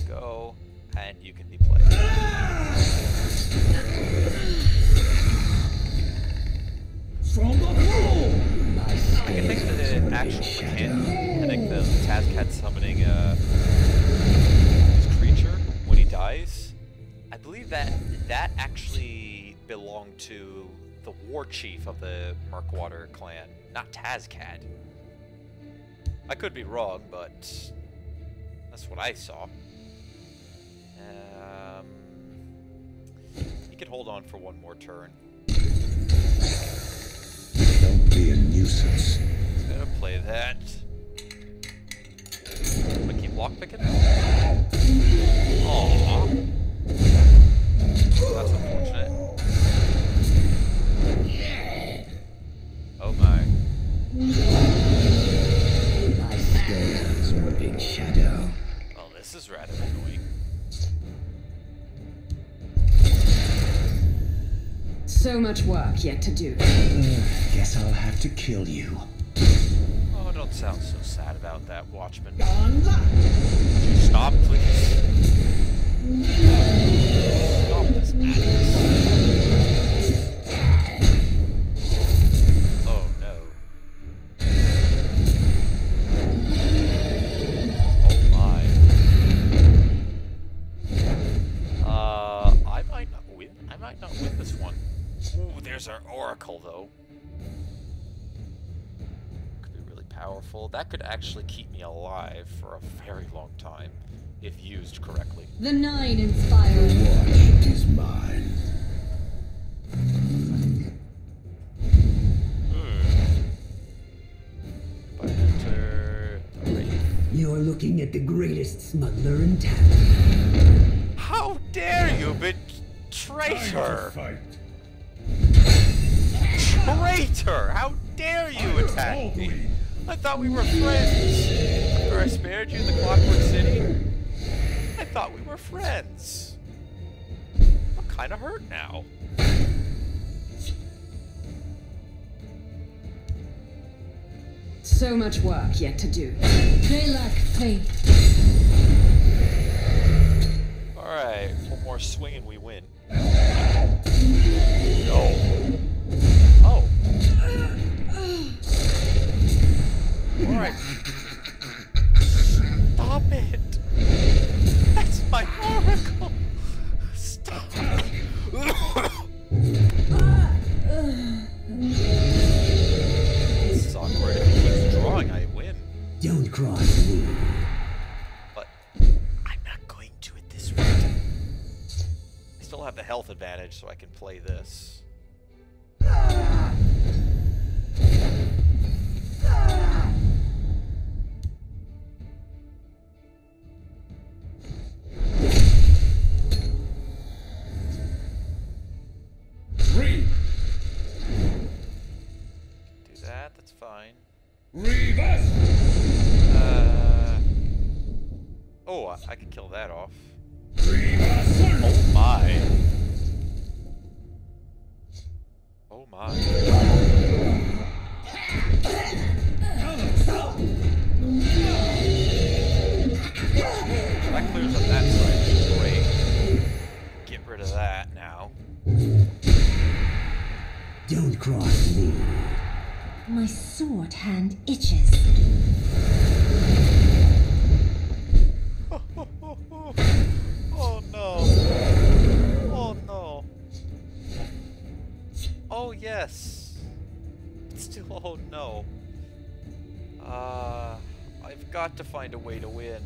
A: go, and you can be played.
F: From the floor!
A: I think that it actually can connect the Tazcat summoning his creature when he dies. I believe that actually belonged to the war chief of the Murkwater clan, not Tazcat. I could be wrong, but that's what I saw. He could hold on for one more turn.
I: Don't be a nuisance.
A: Gonna play that. I'm gonna keep lockpicking. Aww. That's unfortunate. Oh my.
I: My skeleton's working shadow.
A: Well, this is rather annoying.
E: So much work yet to do.
I: Guess I'll have to kill you.
A: Oh, don't sound so sad about that, Watchman.
F: On that!
A: Would you stop, please? Stop this madness. Oh no. Oh my. I might not win. I might not win this one. Ooh, there's our Oracle, though. Could be really powerful. That could actually keep me alive for a very long time, if used correctly.
E: The 9 inspired.
I: Watch is mine.
A: If I enter the Wraith.
F: You're looking at the greatest smuggler in town.
A: How dare you, traitor!
D: Fight.
A: Traitor! How dare you attack me? I thought we were friends. After I spared you in the Clockwork City, I thought we were friends. I'm kind of hurt now.
E: So much work yet to do.
G: They lack faith.
A: Alright, one more swing and we win. No. Oh. Alright. Stop it. That's my oracle. Stop. This is awkward. If he keeps drawing, I win.
F: Don't cross me.
A: But I'm not going to at this rate. I still have the health advantage, so I can play this.
D: Read.
A: Do that, that's fine.
D: Reverse.
A: Oh, I can kill that off.
D: Reverse.
A: Oh my. Oh my. That clears up that side, which is great. Get rid of that now.
F: Don't cross me.
B: My sword hand itches.
A: Oh no. Oh no. Oh yes. But still, oh no. I've got to find a way to win.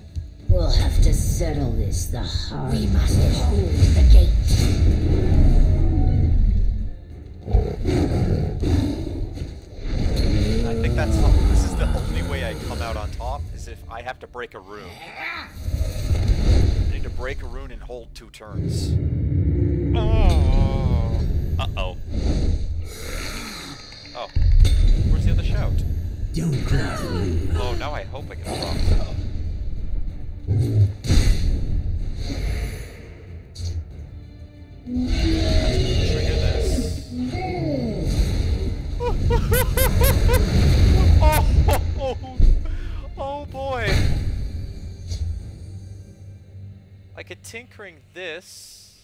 B: We'll have to settle this the hard way. We must hold the gate.
A: I think this is the only way I come out on top, is if I have to break a rune. I need to break a rune and hold 2 turns. Oh. Uh-oh. Oh. Where's the other shout?
F: Don't cross me.
A: Oh, now I hope I get across. Trigger this. Oh boy. I could tinkering this.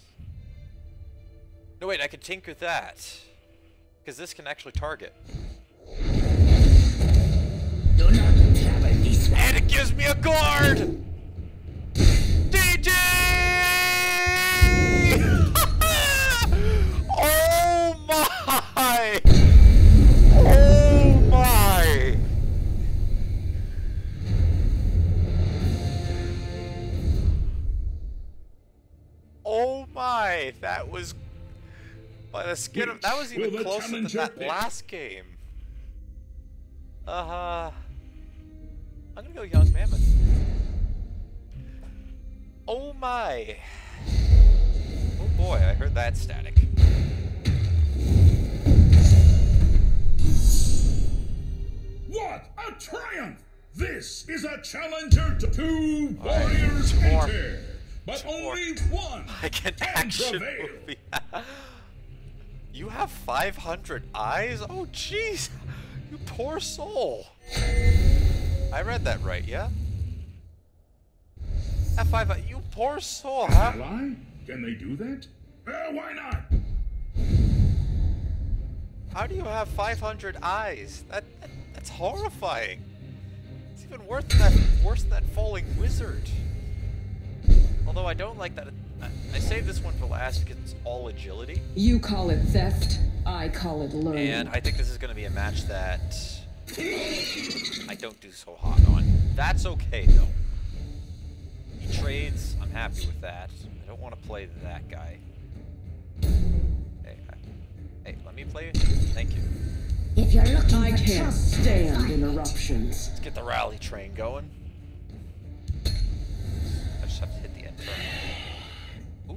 A: No, wait, I could tinker that. Because this can actually target.
I: Do not travel this way.
A: And it gives me a guard! DJ! Oh my! Oh my! Oh my! That was by the skin of, that was even closer than that last game. I'm gonna go Young Mammoth. Oh my! Oh boy, I heard that static.
D: What a triumph! This is a challenger to two warriors enter, but only one
A: I can
D: can
A: action
D: prevail.
A: movie. You have 500 eyes? Oh jeez! You poor soul. I read that right, yeah? Have 5 you poor soul, huh?
D: Ally? Can they do that? Why not?
A: How do you have 500 eyes? That's horrifying. It's even worse than that falling wizard. Although I don't like that. I saved this one for last because it's all agility.
E: You call it theft, I call it learning.
A: And I think this is going to be a match that I don't do so hot on. That's okay though. He trades. I'm happy with that. I don't want to play that guy. Hey, let me play. Thank you.
B: If you're looking
E: I
B: for
E: can't
B: trouble,
E: stand
B: find it.
E: interruptions.
A: Let's get the rally train going. I just have to hit the end button. Ooh.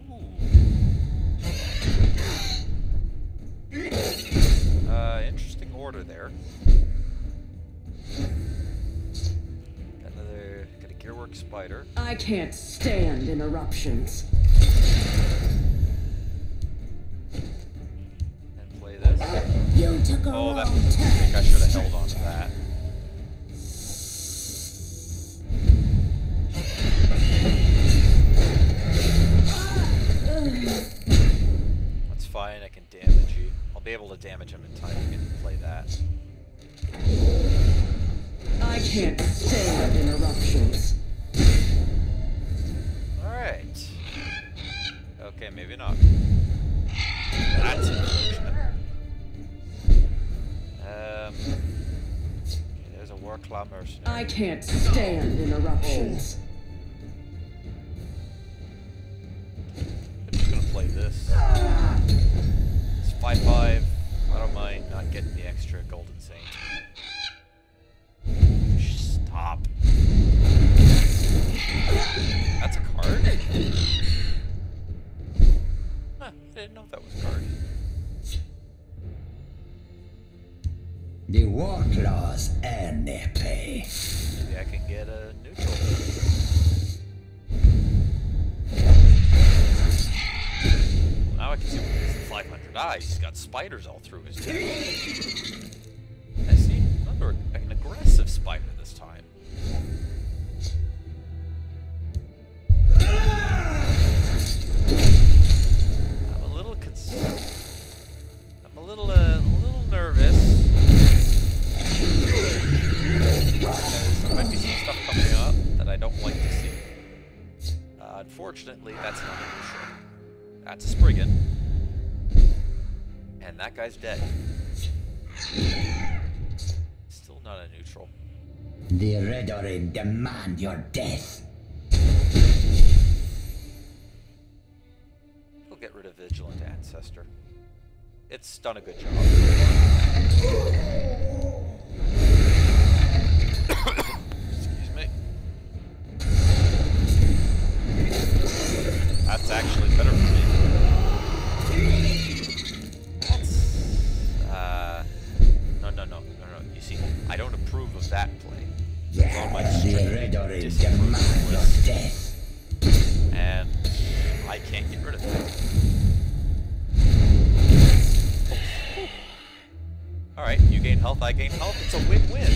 A: Interesting order there. Got a gearwork spider.
E: I can't stand interruptions.
A: And play this.
B: You took a
A: Oh,
B: wrong
A: I
B: turn.
A: think I should have held on to that. That's fine, I can damage you. I'll be able to damage him in time to get to play that.
E: I can't stand interruptions.
A: Alright. Okay, maybe not. That's unfortunate. Okay, there's a Warclaw mercenary.
E: I can't stand interruptions.
A: I'm just gonna play this. It's 5/5. I don't mind not getting the extra Golden Saint. Stop. That's a card? Huh, I didn't know that was a card.
I: The Warclaws earn their pay.
A: Maybe I can get a neutral. Well, now I can see what it is. 500 eyes. He's got spiders all through his tail. I see. Remember, an aggressive spider this time. I'm a little nervous. Because there might be some stuff coming up that I don't like to see. Unfortunately, that's not a neutral. That's a Spriggan. And that guy's dead. Still not a neutral.
I: The Redorin demand your death.
A: We'll get rid of Vigilant Ancestor. It's done a good job. Excuse me. That's actually better for me. No. You see, I don't approve of that play. It's on my
I: The
A: straight
I: Redorin
A: disapproval
I: demand your
A: list.
I: death.
A: And I can't get rid of that. Alright, you gain health, I gain health. It's a win-win.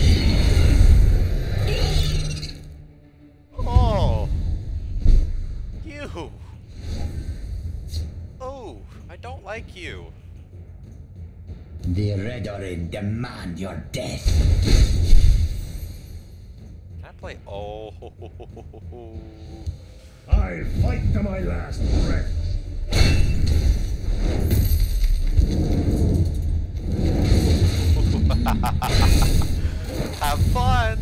A: Oh! You you? Oh, I don't like you.
I: The Redorin demand your death.
A: Can I play? Oh.
D: I'll fight to my last breath.
A: Have fun.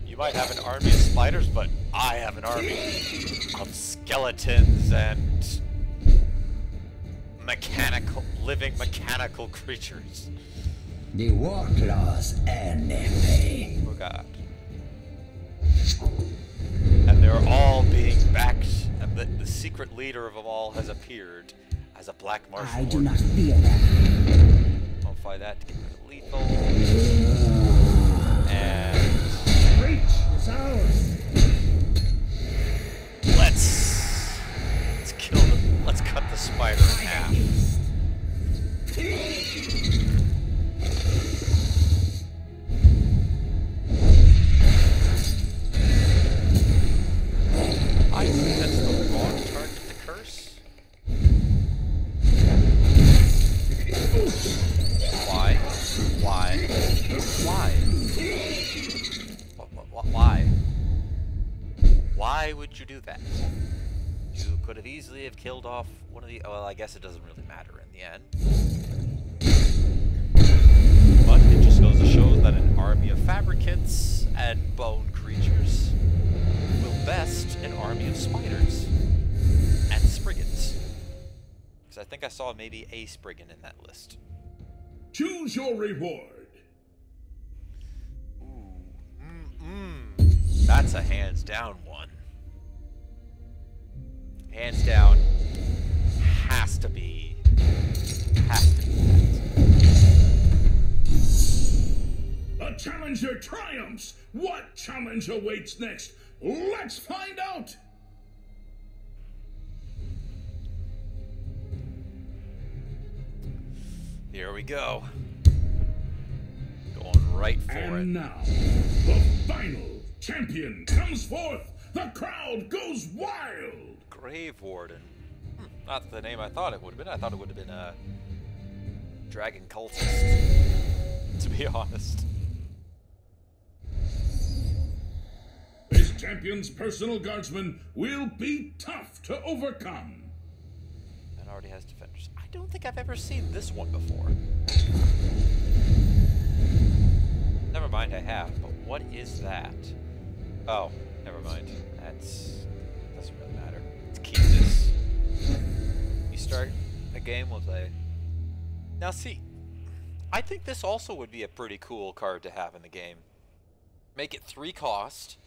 A: You might have an army of spiders, but I have an army of skeletons and living mechanical creatures.
I: The Warclaws earn their pay.
A: Oh god. And they're all being backed, and the secret leader of them all has appeared as a black martial
I: I do
A: order.
I: not fear that.
A: Modify that to get rid of lethal. And
D: Reach is ours.
A: let's kill them. Let's cut the spider in half. I think that's the wrong target to curse. Why? Why? Why? Why? Why would you do that? You could have easily have killed off one of the... Well, I guess it doesn't really matter in the end. But it just goes to show that an army of fabricants and bone creatures will best an army of spiders and spriggans. Because I think I saw maybe a spriggan in that list.
D: Choose your reward.
A: Ooh. That's a hands down one. Hands down. Has to be that.
D: A challenger triumphs! What challenge awaits next? Let's find out!
A: Here we go. Going right for it.
D: And now, the final champion comes forth! The crowd goes wild!
A: Grave Warden. Not the name I thought it would have been. I thought it would have been a dragon cultist, to be honest.
D: This champion's personal guardsman will be tough to overcome.
A: And already has defenders. I don't think I've ever seen this one before. Never mind, I have. But what is that? Oh, never mind. Doesn't really matter. Let's keep this. You start a game with a... Now see, I think this also would be a pretty cool card to have in the game. Make it 3 cost.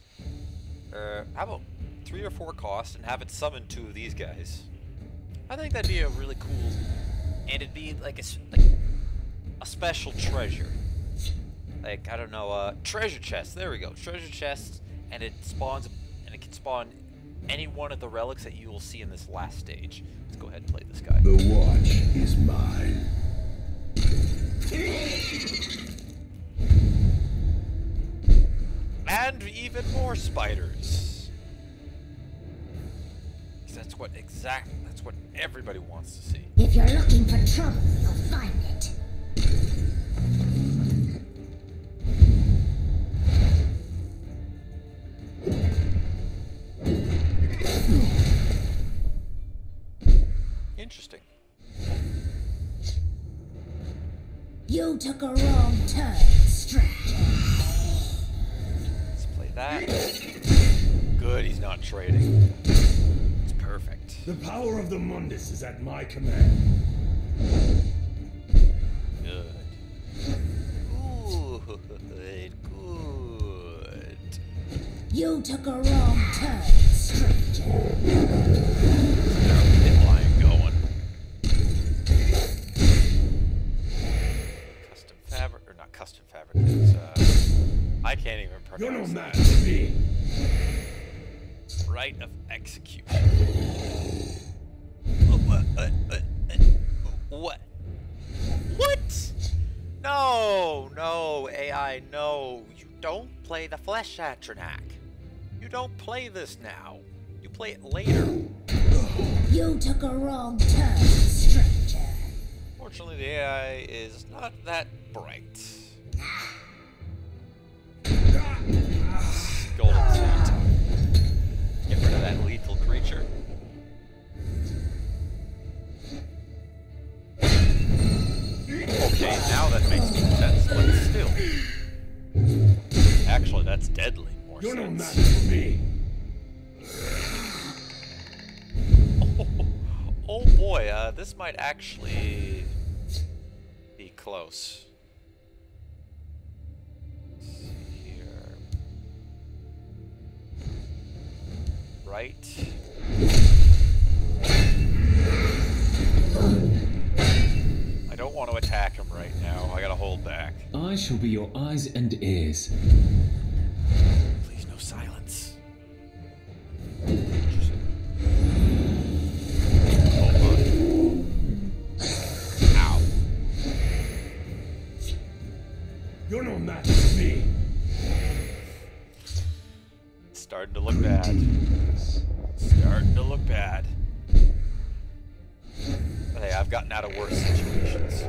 A: How about 3 or 4 cost and have it summon 2 of these guys. I think that'd be a really cool, and it'd be like a special treasure. Like, I don't know, treasure chest. There we go, treasure chest, and it spawns, and it can spawn any one of the relics that you will see in this last stage. Let's go ahead and play this guy.
H: The watch is mine.
A: And even more spiders. That's what everybody wants to see.
B: If you're looking for trouble, you'll find it.
A: Interesting.
B: You took a wrong turn, Strat.
A: Let's play that. Good, he's not trading. It's perfect.
D: The power of the Mundus is at my command.
A: Good. Good. Good.
B: You took a wrong turn, stranger.
A: Hit line going. Custom fabric, or not custom fabric, it's, I can't even
D: You're no
A: pronounce
D: match
A: that.
D: for me.
A: Right of execution. What? What? No, no, AI, no. You don't play the flesh Atronak. You don't play this now. You play it later.
B: You took a wrong turn, stranger.
A: Fortunately, the AI is not that bright. Golden Sand. Get rid of that lethal creature. Okay, now that makes more sense, but still. Actually, that's deadly more
D: You're no
A: sense.
D: match for me.
A: Oh boy, this might actually be close. Let's see here. Right. I don't want to attack him right now. I gotta hold back.
J: I shall be your eyes and ears.
A: Please, no silence. Ow.
D: You're no match for me.
A: It's starting to look bad. Starting to look bad. But hey, I've gotten out of worse situations.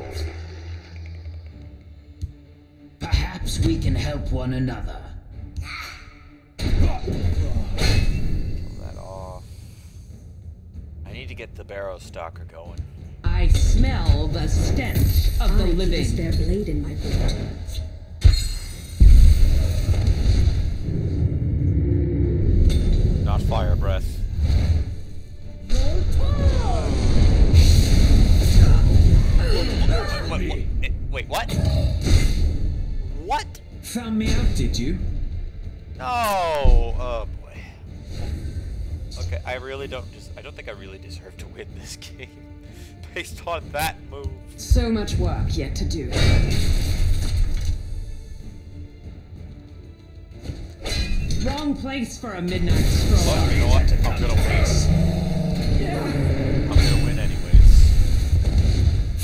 I: Perhaps we can help one another.
A: Kill that off. I need to get the barrow stalker going.
E: I smell the stench of the
C: I keep a
E: living.
C: spare blade in my boot.
A: Not fire breath. Wait, what? What?
J: Found me out, did you?
A: No! Oh boy. Okay, I don't think I really deserve to win this game based on that move.
E: So much work yet to do. Wrong place for a midnight stroll.
A: But you know what? I'm gonna win. I'm gonna win anyways.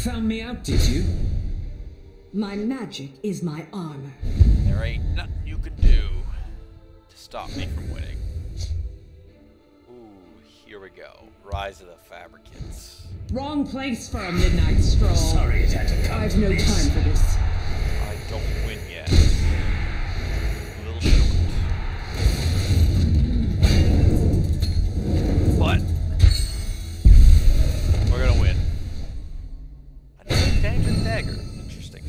J: Found me out, did you?
C: My magic is my armor.
A: There ain't nothing you can do to stop me from winning. Ooh, here we go. Rise of the Fabricants.
E: Wrong place for a midnight stroll.
I: Sorry it had to come
C: I've
I: to
C: no
I: this.
C: time for this.
A: I don't win yet. A little short. But we're gonna win. Another dangerous dagger. Interesting.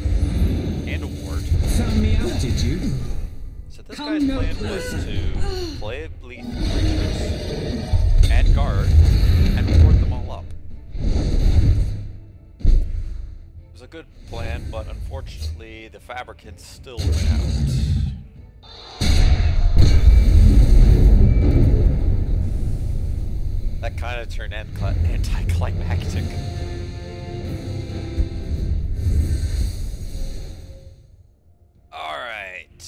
A: And a ward.
J: Found me out, did you?
A: So this
C: Come
A: guy's
C: no
A: plan was
C: closer.
A: to play lethal creatures and guard and ward them all up. It was a good plan, but unfortunately the Fabricants still went out. That kind of turned anticlimactic. Alright.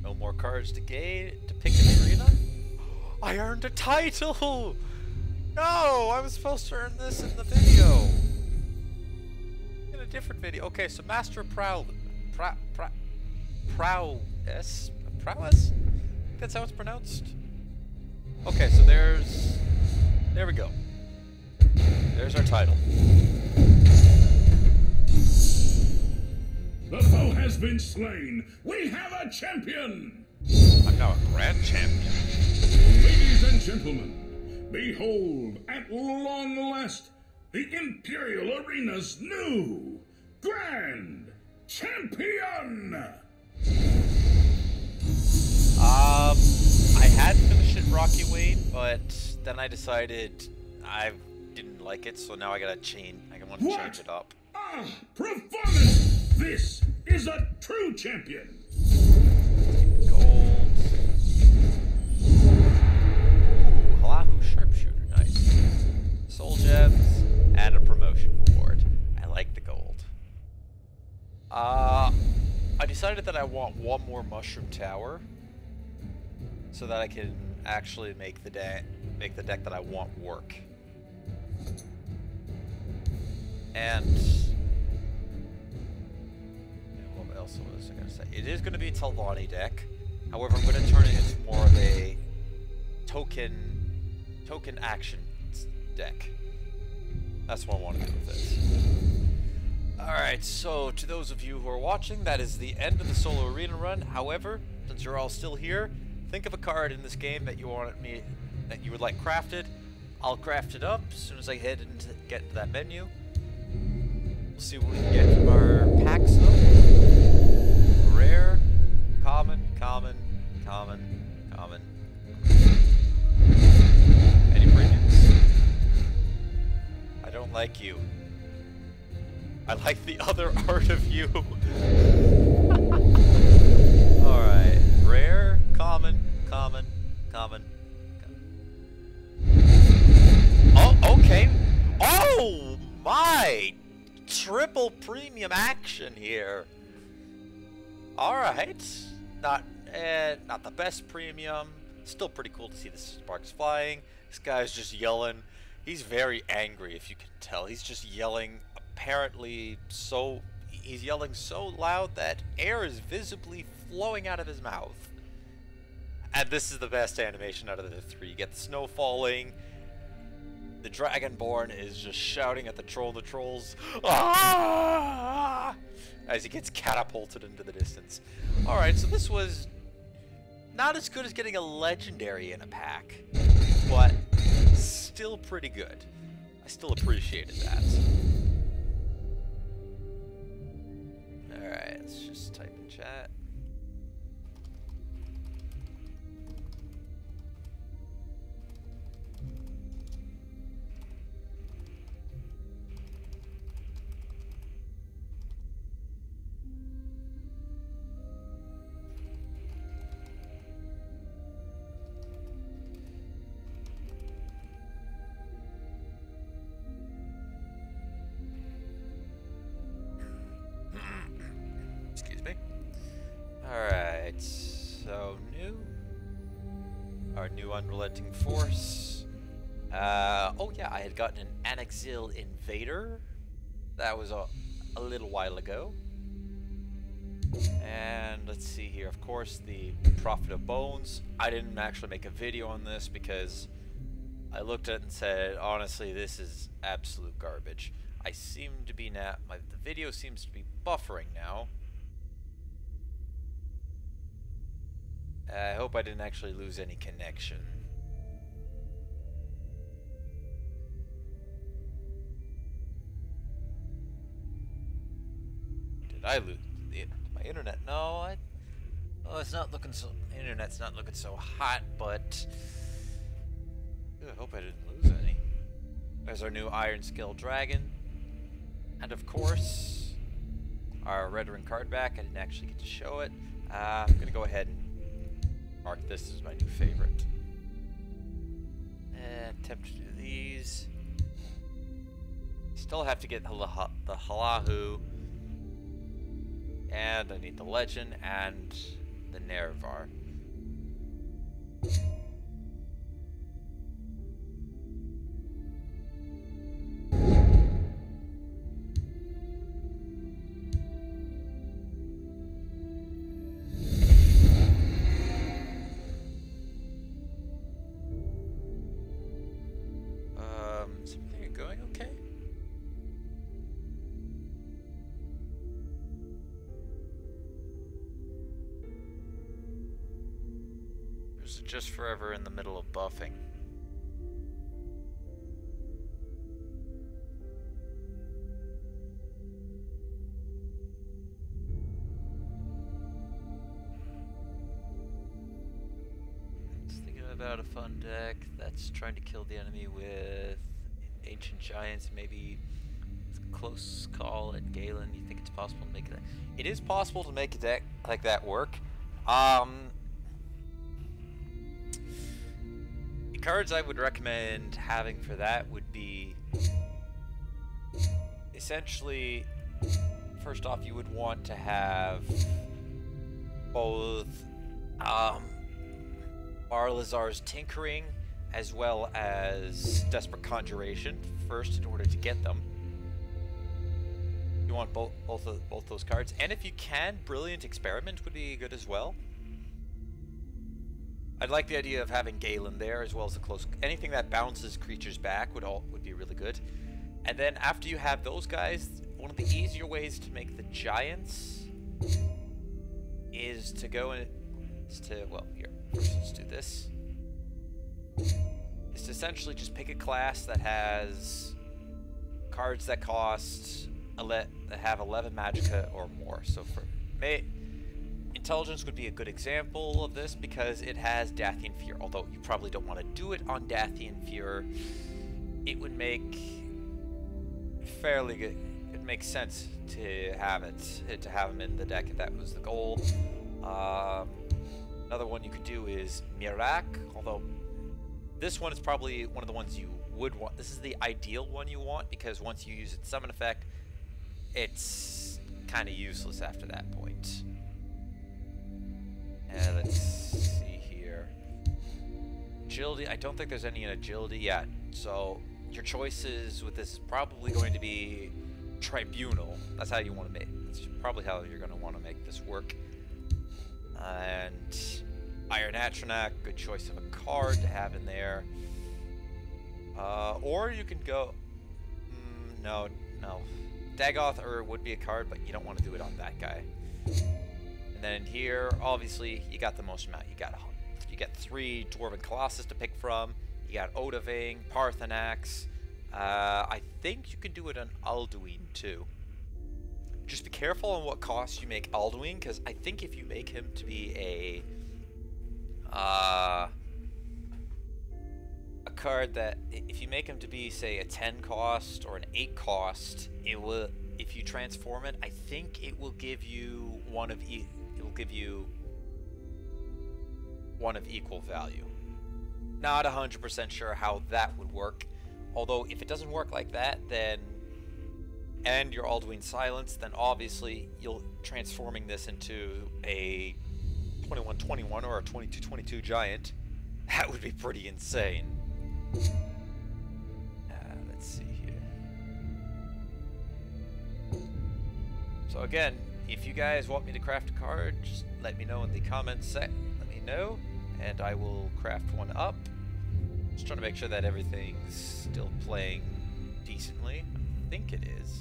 A: No more cards to pick an arena? I earned a title! No! I was supposed to earn this in the video! In a different video. Okay, so Master of Prowess? Prowess? I think that's how it's pronounced. Okay, so there we go. There's our title.
D: The foe has been slain. We have a champion.
A: I'm now a grand champion.
D: Ladies and gentlemen, behold, at long last, the Imperial Arena's new grand champion.
A: I had finished it Rocky Wayne, but then I decided I didn't like it, so now I want to change it up.
D: Ah, performance! This is a true champion.
A: Gold. Ooh, Halahu Sharpshooter, nice. Soul Gems and a promotion award. I like the gold. I decided that I want one more Mushroom Tower, so that I can actually make the deck that I want work. And what else was I gonna say? It is gonna be a Telvanni deck. However, I'm gonna turn it into more token action deck. That's what I want to do with this. Alright, so to those of you who are watching, that is the end of the solo arena run. However, since you're all still here, think of a card in this game that you would like crafted. I'll craft it up as soon as I get to that menu. We'll see what we can get from our packs though. Rare, common, common, common, common. Any premiums? I don't like you. I like the other art of you. Alright. Rare, common, common, common. Oh, okay. Oh my! Triple premium action here. Alright. Not the best premium. Still pretty cool to see the sparks flying. This guy's just yelling. He's very angry, if you can tell. He's just yelling. Apparently he's yelling so loud that air is visibly flowing out of his mouth. And this is the best animation out of the three. You get the snow falling. The Dragonborn is just shouting at the troll. The trolls, "Ah!" as he gets catapulted into the distance. Alright, so this was not as good as getting a legendary in a pack, but still pretty good. I still appreciated that. Alright, let's just type in chat. Excuse me. Alright, so our new unrelenting force. Oh yeah, I had gotten an Anaxil Invader. That was a little while ago. And let's see here, of course, the Prophet of Bones. I didn't actually make a video on this because I looked at it and said, honestly, this is absolute garbage. I seem to be now, the video seems to be buffering now. I hope I didn't actually lose any connection. Did I lose my internet? No, oh, it's not looking so. Internet's not looking so hot, but I hope I didn't lose any. There's our new Iron Scale Dragon, and of course, our Veteran card back. I didn't actually get to show it. I'm gonna go ahead and mark this as my new favorite. And attempt to do these. Still have to get the Halahu. And I need the Legend and the Nerevar. Is everything going okay? Or is it just forever in the middle of buffing? Just thinking about a fun deck that's trying to kill the enemy with Ancient Giants, maybe Close Call at Galen. You think it's possible to make that? It is possible to make a deck like that work. The cards I would recommend having for that would be essentially, first off, you would want to have both Barlazar's Tinkering as well as Desperate Conjuration first in order to get them. You want both those cards, and if you can, Brilliant Experiment would be good as well. I'd like the idea of having Galen there, as well as the close. Anything that bounces creatures back would be really good. And then after you have those guys, one of the easier ways to make the giants is to go in. Well, here, first let's do this. Is to essentially just pick a class that has cards that cost that have 11 magicka or more. So for Intelligence would be a good example of this because it has Dathian Fear. Although you probably don't want to do it on Dathian Fear, it would make fairly good. It makes sense to have him in the deck if that was the goal. Another one you could do is Mirak, although this one is probably one of the ones you would want. This is the ideal one you want because once you use its summon effect, it's kind of useless after that point. Let's see here. Agility, I don't think there's any in agility yet, so your choices with this is probably going to be Tribunal. That's how you want to make. That's probably how you're going to want to make this work. And Iron Atronach, good choice of a card to have in there. Or you can go. No. Dagoth would be a card, but you don't want to do it on that guy. And then here, obviously, you got the most amount. You got 3 Dwarven Colossus to pick from. You got Odahviing, Parthenax. I think you can do it on Alduin too. Just be careful on what cost you make Alduin, because I think if you make him to be a card that, if you make him to be, say, a 10 cost or an 8 cost, it will, if you transform it, I think it will give you one of equal value. Not 100% sure how that would work. Although if it doesn't work like that, then and your Alduin Silence, then obviously you'll transforming this into a 21-21 or a 22-22 giant. That would be pretty insane. Let's see here. So again, if you guys want me to craft a card, just let me know in the comments let me know, and I will craft one up. Just trying to make sure that everything's still playing decently. I think it is.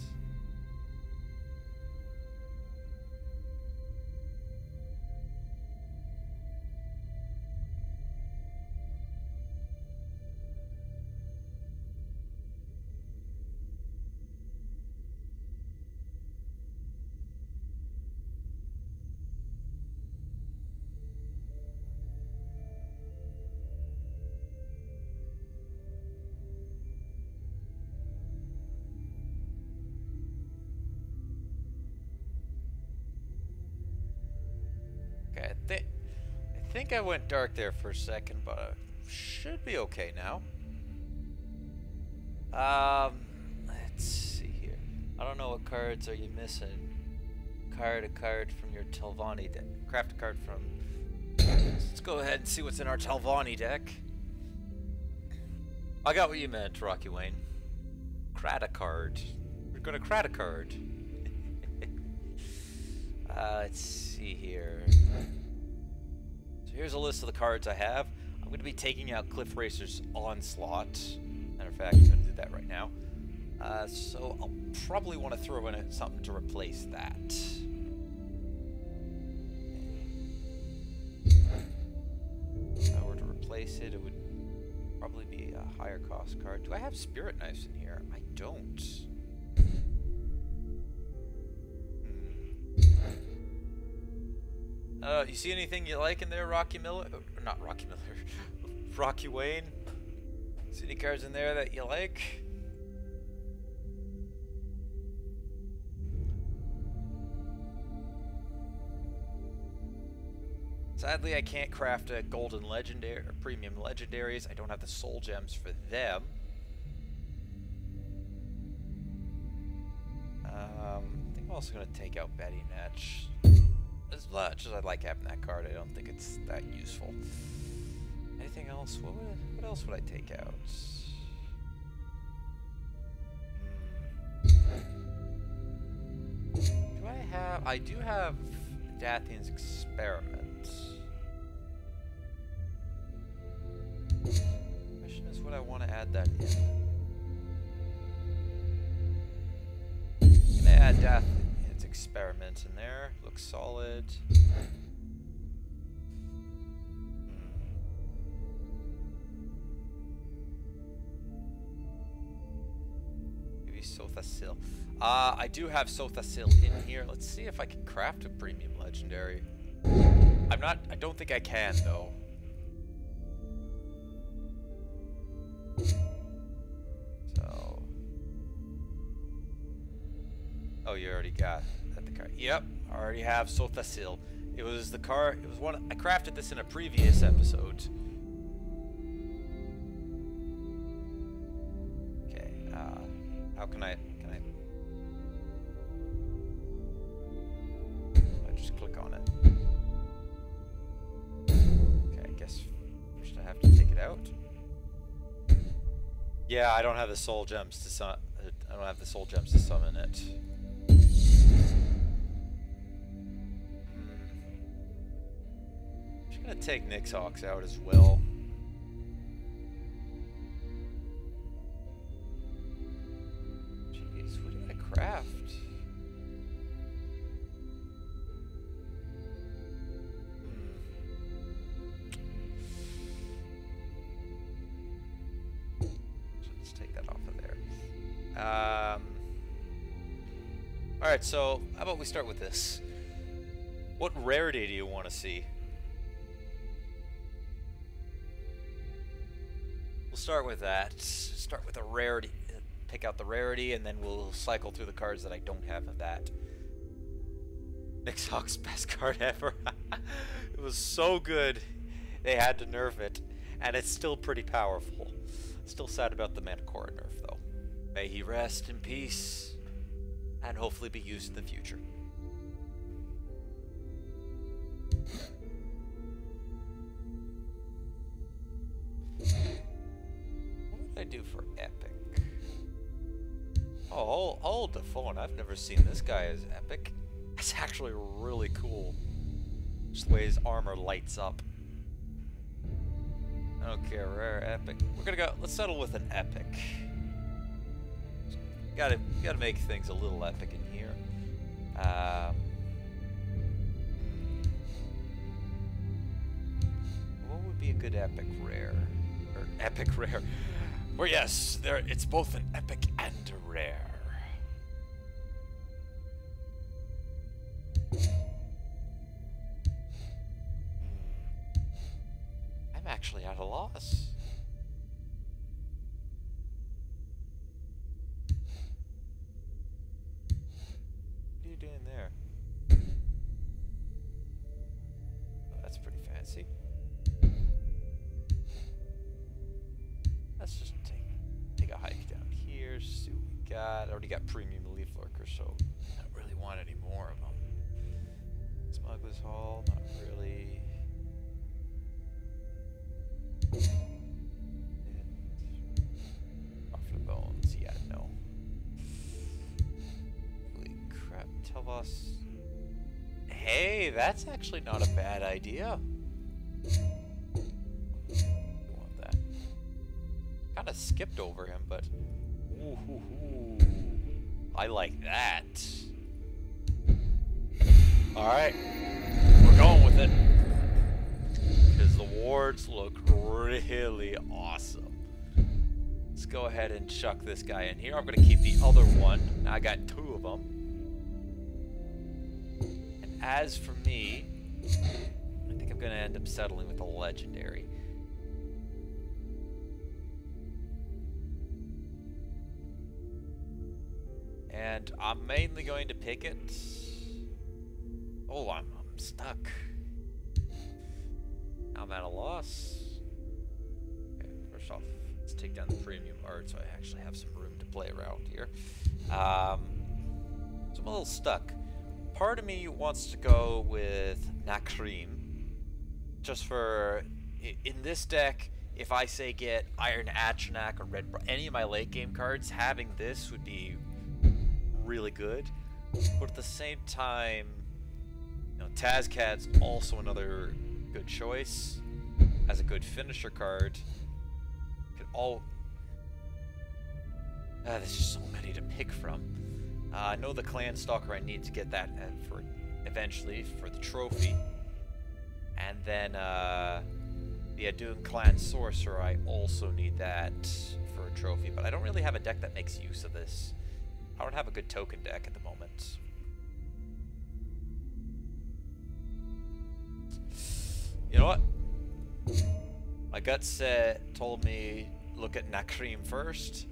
A: I think I went dark there for a second, but I should be okay now. Let's see here. I don't know what cards are you missing. A card from your Telvanni deck. Craft a card from. Let's go ahead and see what's in our Telvanni deck. I got what you meant, Rocky Wayne. Crat a card. We're gonna crat a card. Let's see here. Here's a list of the cards I have. I'm going to be taking out Cliff Racer's Onslaught. Matter of fact, I'm going to do that right now. So I'll probably want to throw in something to replace that. If I were to replace it, it would probably be a higher cost card. Do I have Spirit Knives in here? I don't. You see anything you like in there, Rocky Miller? Or not Rocky Miller. Rocky Wayne? See any cards in there that you like? Sadly, I can't craft a golden legendary or premium legendaries. I don't have the soul gems for them. I think I'm also going to take out Betty Netch. As much as I like having that card, I don't think it's that useful. Anything else? What else would I take out? Do I have... I do have Dathian's Experiment. add that in. Gonna add death. It's experiment in there. Looks solid. Maybe Sothasil. I do have Sothasil in here. Let's see if I can craft a premium legendary. I don't think I can though. So. Oh, you already got the card. Yep, I already have Sothasil. It was the card. It was one. I crafted this in a previous episode. Okay. How can I? I just click on it. Okay, I guess first I have to take it out. Yeah, I don't have the soul gems to summon. I don't have the soul gems to summon it. I'm just gonna take Nixhawks out as well. Jeez, what did I craft? Alright, so how about we start with this? What rarity do you want to see? We'll start with that. Start with a rarity. Pick out the rarity, and then we'll cycle through the cards that I don't have of that. Nixhawk's best card ever. It was so good, they had to nerf it, and it's still pretty powerful. Still sad about the Manticore nerf, though. May he rest in peace, and hopefully be used in the future. What would I do for epic? Oh, hold the phone. I've never seen this guy as epic. It's actually really cool. Just the way his armor lights up. I don't care, rare, epic. We're gonna go, let's settle with an epic. Gotta make things a little epic in here. What would be a good epic rare? Or epic rare? Well, yes, it's both an epic and a rare. I'm actually at a loss. What are you doing there? Oh, that's pretty fancy. Let's just take a hike down here, see what we got. I already got premium leaf lurker, so I don't really want any more of them. Smuggler's Hall, not really. Off the bones, yeah, no. Holy crap, tell us. Hey, that's actually not a bad idea. Want that. Kinda skipped over him, but ooh, I like that. Alright, we're going with it. Because the wards look really awesome. Let's go ahead and chuck this guy in here. I'm going to keep the other one. Now I got two of them. And as for me, I think I'm going to end up settling with a legendary. And I'm mainly going to pick it. Oh, I'm stuck. I'm at a loss. Okay, first off, let's take down the premium art so I actually have some room to play around here. So I'm a little stuck. Part of me wants to go with Nakrim. Just for, in this deck, if I say get Iron Atronak or Red, any of my late game cards, having this would be really good. But at the same time, you know, Tazcat's also another good choice as a good finisher card. There's just so many to pick from. I know the Clan Stalker, I need to get that for eventually for the trophy. And then the Adun Clan Sorcerer, I also need that for a trophy. But I don't really have a deck that makes use of this. I don't have a good token deck at the moment. You know what? My gut told me look at Nakrim first.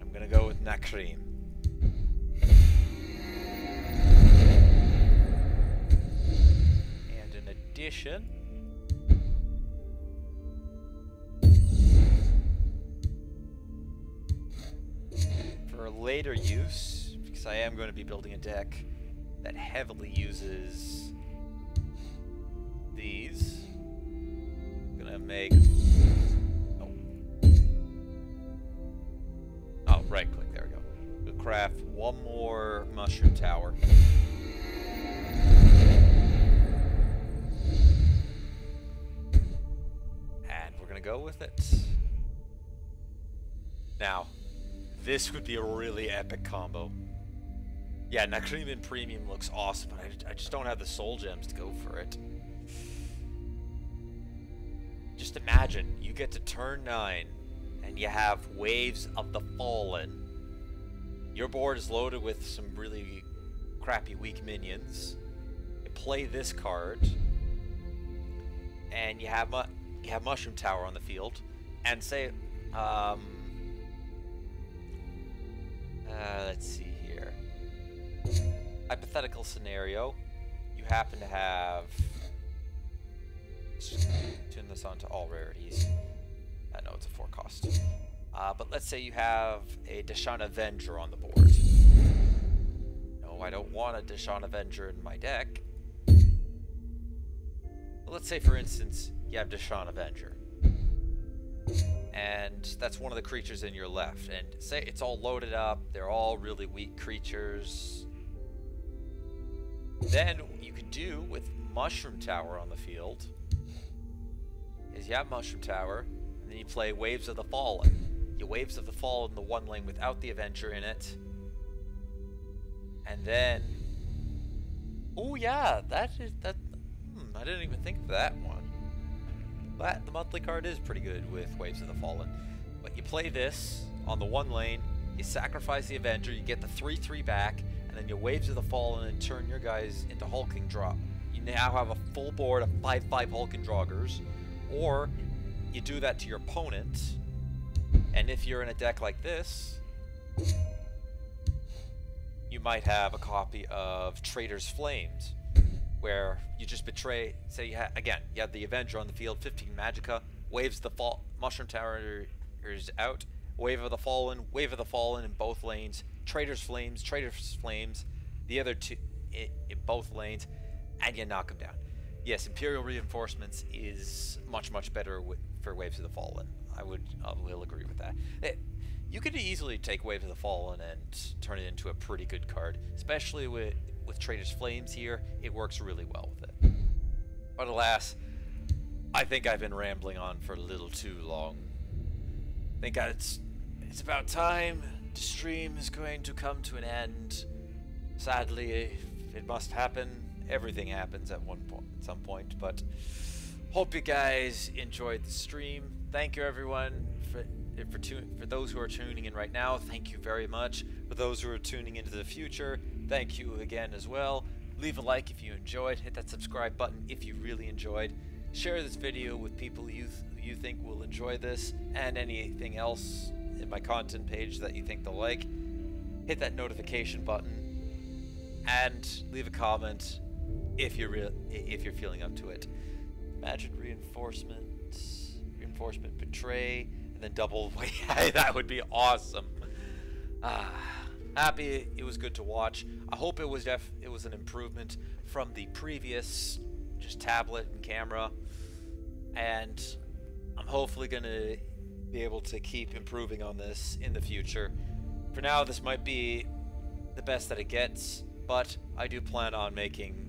A: I'm gonna go with Nakrim. And in addition, for later use, because I am going to be building a deck that heavily uses these, I'm gonna make right click, there we go. We'll craft one more mushroom tower. And we're gonna go with it. Now, this would be a really epic combo. Yeah, Nakrim in Premium looks awesome, but I just don't have the soul gems to go for it. Just imagine, you get to turn 9, and you have Waves of the Fallen. Your board is loaded with some really crappy weak minions. You play this card, and you have Mushroom Tower on the field, and say, let's see here. Hypothetical scenario, you happen to have. Let's just tune this on to all rarities. I know it's a 4 cost. But let's say you have a Deshaun Avenger on the board. No, I don't want a Deshaun Avenger in my deck. But let's say, for instance, you have Deshaun Avenger. And that's one of the creatures in your left. And say it's all loaded up. They're all really weak creatures. Then what you could do with Mushroom Tower on the field is you have Mushroom Tower, and then you play Waves of the Fallen. You Waves of the Fallen the one lane without the Avenger in it. And then... oh yeah, that. I didn't even think of that one. The monthly card is pretty good with Waves of the Fallen. But you play this on the one lane, you sacrifice the Avenger, you get the 3/3 back, and then you Waves of the Fallen and turn your guys into Hulking Draw. You now have a full board of 5/5 Hulking Draugrs. Or you do that to your opponent, and if you're in a deck like this, you might have a copy of Traitor's Flames, where you just betray, say you have the Avenger on the field, 15 Magicka, Waves the Mushroom Tower is out, Wave of the Fallen in both lanes, Traitor's Flames, the other two in both lanes, and you knock them down. Yes, Imperial Reinforcements is much better for Waves of the Fallen. I will agree with that. You could easily take Waves of the Fallen and turn it into a pretty good card, especially with Traitor's Flames here. It works really well with it. But alas, I think I've been rambling on for a little too long. I think it's about time. The stream is going to come to an end. Sadly, it must happen. Everything happens at some point, but hope you guys enjoyed the stream. Thank you everyone for those who are tuning in right now. Thank you very much. For those who are tuning into the future, thank you again as well. Leave a like if you enjoyed. Hit that subscribe button if you really enjoyed. Share this video with people you think will enjoy this, and anything else in my content page that you think they'll like. Hit that notification button and leave a comment if you're feeling up to it. Imagine reinforcement betray, and then double. That would be awesome. Happy it was good to watch. I hope it was an improvement from the previous just tablet and camera, and I'm hopefully gonna be able to keep improving on this in the future. For now, this might be the best that it gets, but I do plan on making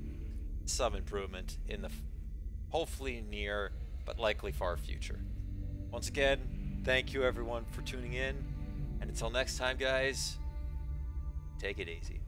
A: some improvement in the hopefully near but likely far future. Once again, thank you everyone for tuning in, And until next time, guys, take it easy.